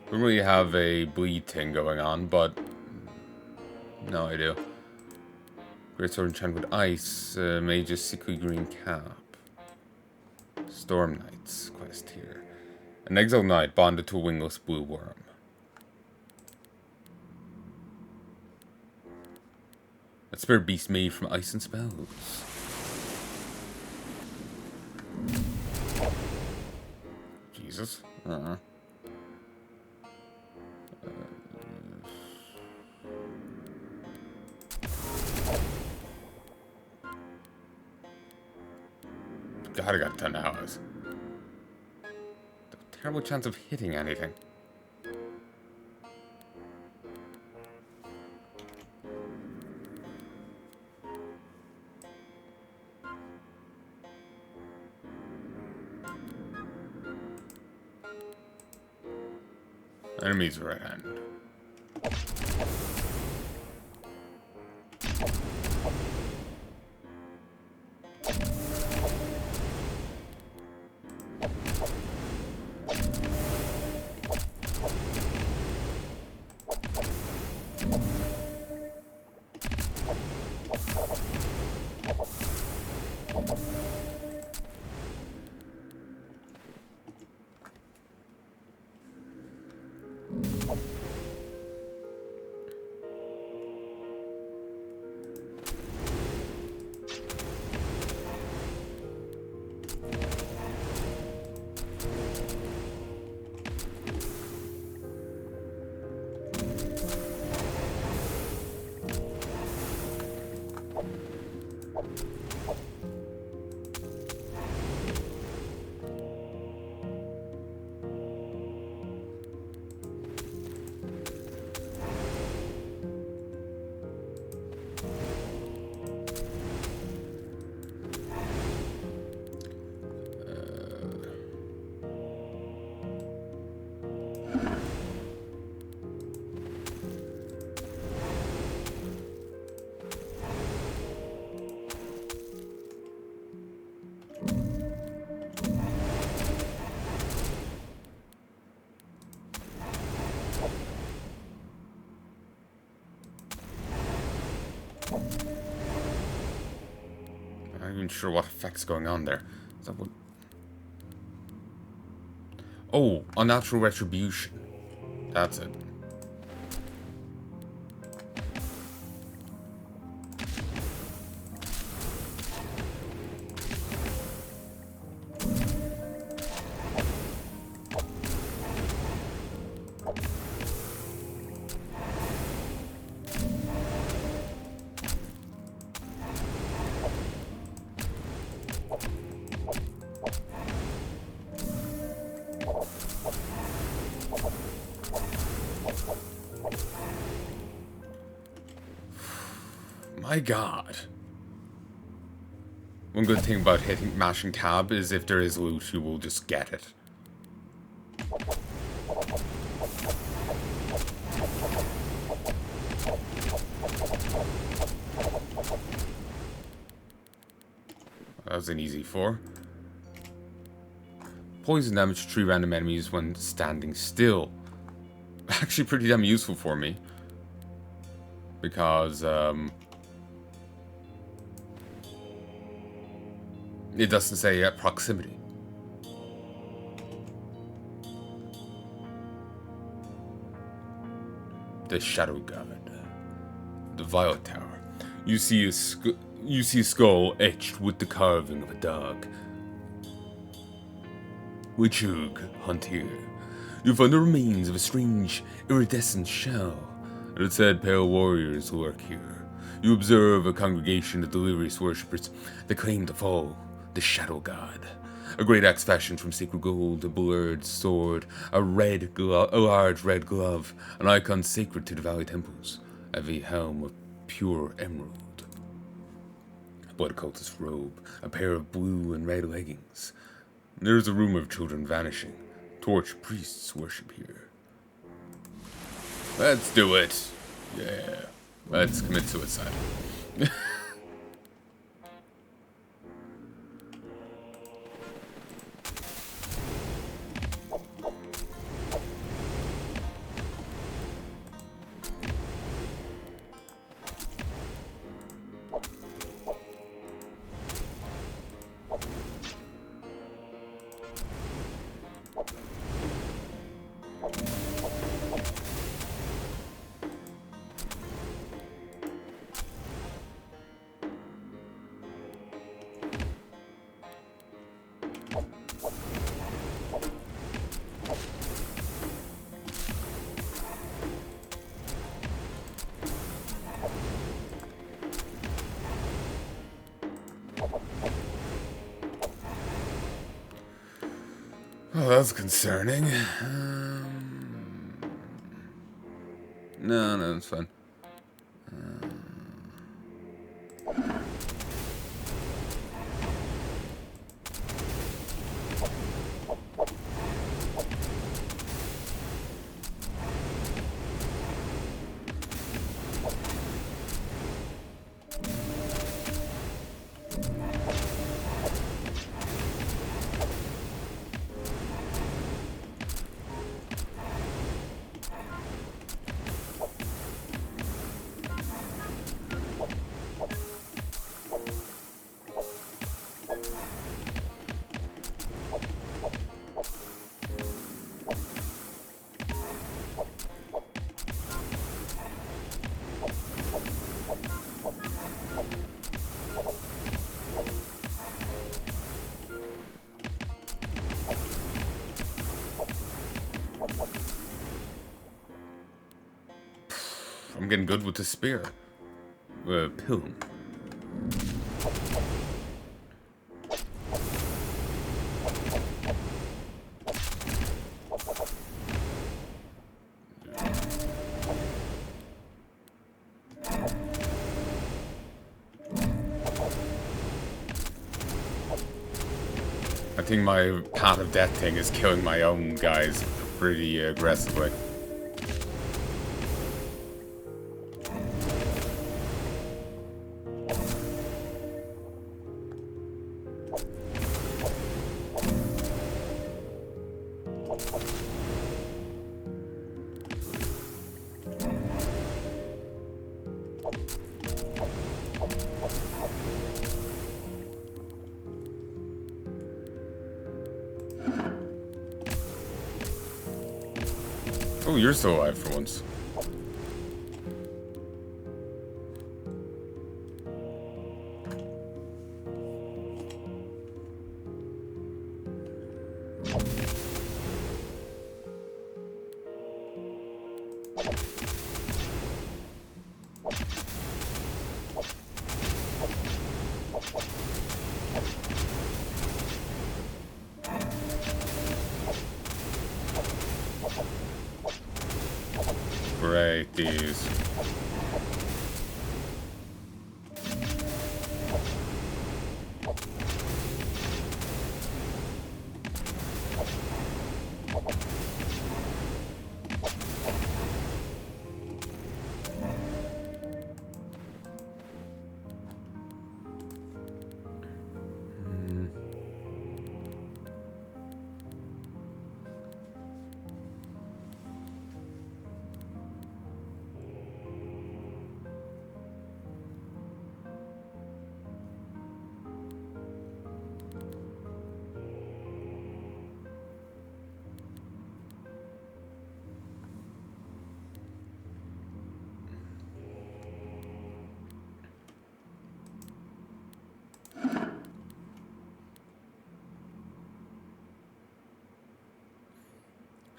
We don't really have a bleed thing going on, but no, I do. Great sword enchanted with ice, mage's sickly green cap. Storm Knights quest here. An exiled knight bonded to a wingless blue worm. A spirit beast made from ice and spells. Jesus. God, I got 10 hours. Terrible chance of hitting anything. Enemies right hand. even sure what effect's going on there. Is that what... Oh, unnatural retribution. That's it. My god. One good thing about mashing tab is if there is loot, you will just get it. That was an easy 4. Poison damage to 3 random enemies when standing still. Actually pretty damn useful for me. Because, it doesn't say at proximity. The Shadow God. The Violet Tower. You see a skull etched with the carving of a dog. Witchug, hunt here. You find the remains of a strange, iridescent shell. It said pale warriors lurk here. You observe a congregation of delirious worshippers that claim to follow the Shadow God. A great axe fashioned from sacred gold, a blurred sword, a large red glove, an icon sacred to the valley temples, a heavy helm of pure emerald, a blood cultist robe, a pair of blue and red leggings. There is a rumor of children vanishing. Torch priests worship here. Let's do it. Yeah. Let's commit suicide. Oh, that's concerning. No, it's fine. I'm getting good with the spear. Pilm. I think my Path of Death thing is killing my own guys pretty aggressively. Oh, you're still alive for once. Great, these.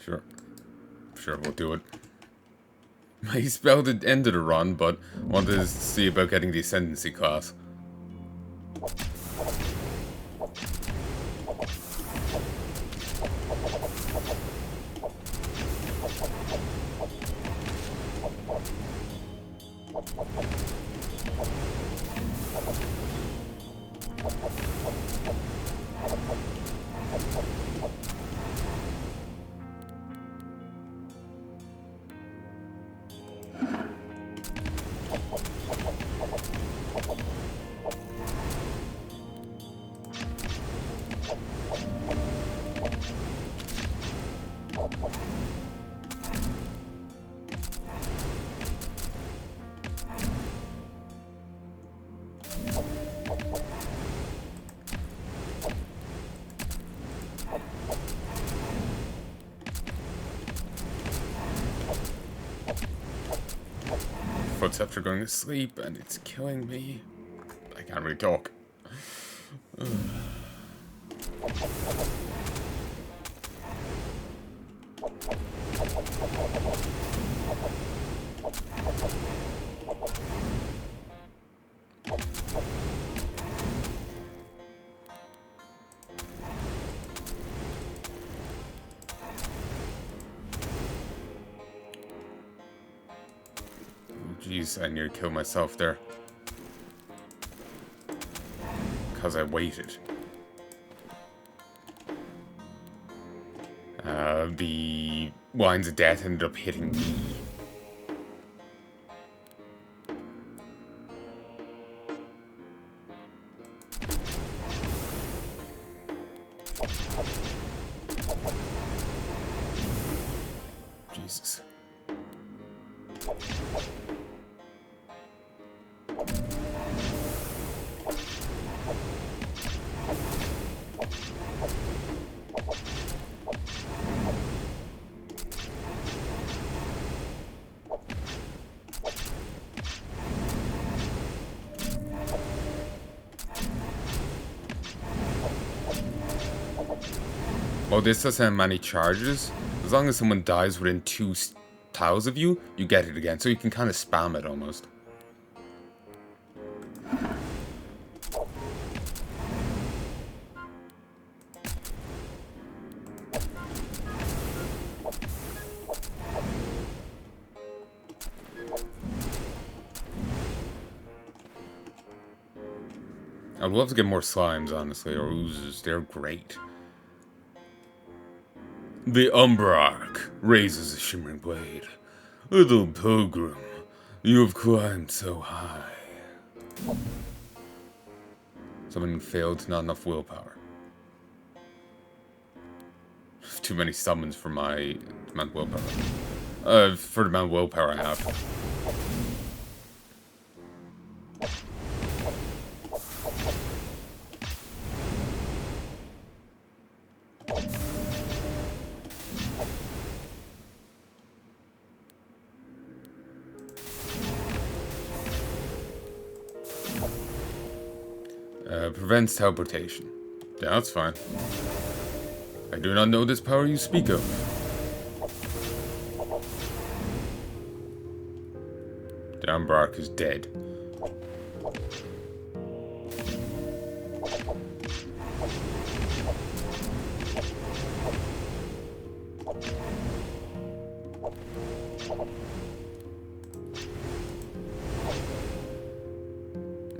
Sure. Sure, we'll do it. I spelled it ended a run, but wanted to see about getting the ascendancy class. Footsteps are going to sleep, and it's killing me. I can't really talk. Jeez, I nearly killed myself there. Because I waited. The lines of death ended up hitting me. Jesus. Well, this doesn't have many charges. As long as someone dies within 2 tiles of you, you get it again. So you can kind of spam it almost. I'd love to get more slimes, honestly, or oozes. They're great. The Umbrark raises a shimmering blade. Little pilgrim, you have climbed so high. Someone failed, not enough willpower. Too many summons for my amount of willpower. For the amount of willpower I have. Prevents teleportation. Yeah, that's fine. I do not know this power you speak of. Damn Bark is dead.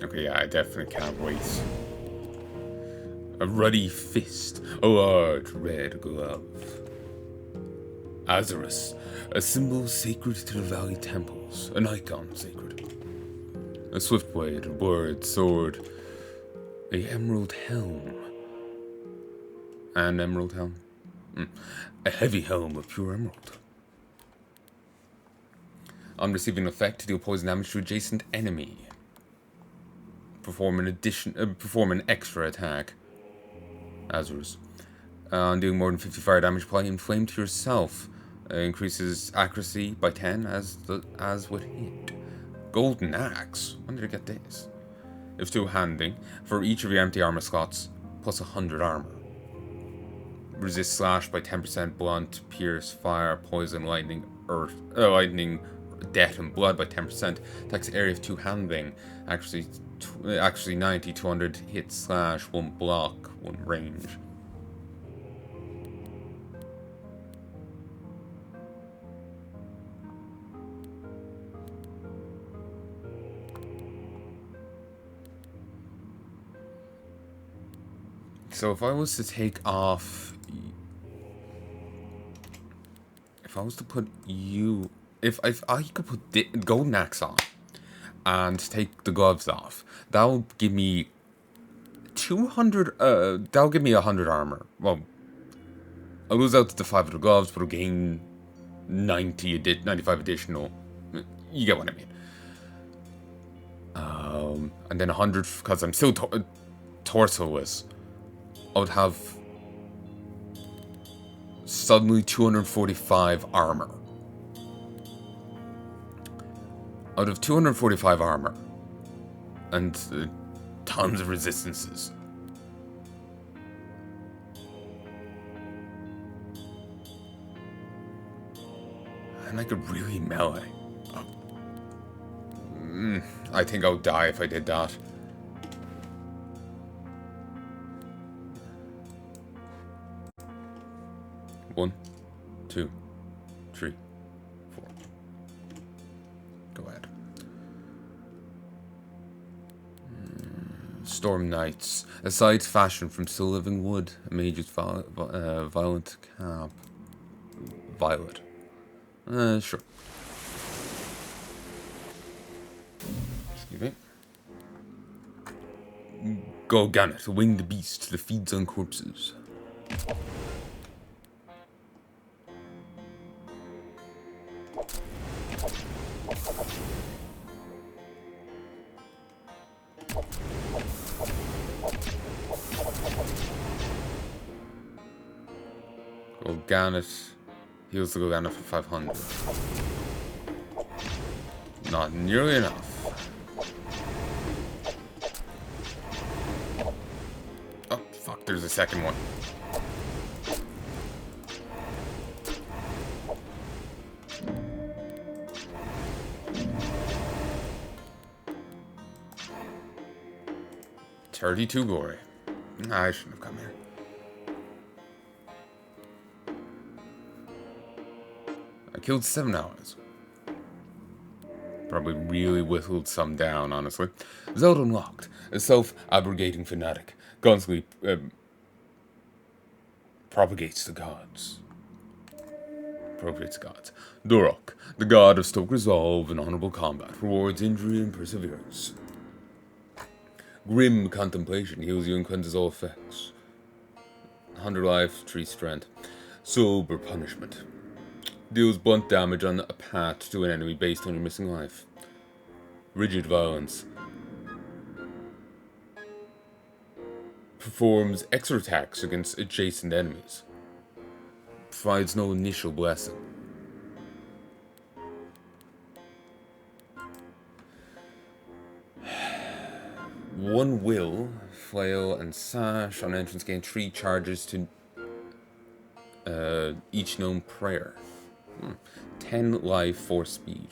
Okay, yeah, I definitely can't wait. A ruddy fist, a large red glove. Azarus, a symbol sacred to the valley temples, an icon sacred. A swift blade, a word, sword, a emerald helm. An emerald helm? A heavy helm of pure emerald. On receiving effect, deal poison damage to adjacent enemy. Perform an extra attack. Azarus. On doing more than 50 fire damage, apply inflame to yourself. Increases accuracy by 10 as would hit. Golden axe. When did I get this? If two-handing, for each of your empty armor slots, plus 100 armor. Resist slash by 10%, blunt, pierce, fire, poison, lightning, earth, lightning, death, and blood by 10%. Attacks area of two-handing. Actually 90, 200 hit slash, 1 block, 1 range. So if I was to take off... If I was to put you... If I could put the golden axe on and take the gloves off, that'll give me 200... that'll give me 100 armor. I'll lose out to the 5 of the gloves, but I'll gain 95 additional. You get what I mean. And then 100, because I'm still torso-less. I would have suddenly 245 armor. Out of 245 armor and tons of resistances. And I could really melee. I think I would die if I did that. One, 2, 3, 4. Go ahead. Storm Knights. A scythe fashioned from still living wood. A mage's violent cap. Violet. Sure. Excuse me. Golganet, a winged beast that feeds on corpses. Golganet heals the Golganet for 500. Not nearly enough. Oh, fuck, there's a second one. $32 glory. I shouldn't have come here. I killed 7 allies. Probably really whittled some down, honestly. Zeld unlocked. A self-abrogating fanatic. Constantly propagates the gods. Durok, the god of stoic resolve and honorable combat, rewards injury and perseverance. Grim contemplation heals you and cleanses all effects. 100 life, 3 strength. Sober punishment. Deals blunt damage on a path to an enemy based on your missing life. Rigid violence. Performs extra attacks against adjacent enemies. Provides no initial blessing. 1 will, flail, and sash. On entrance, gain 3 charges to each known prayer. 10 life, 4 speed.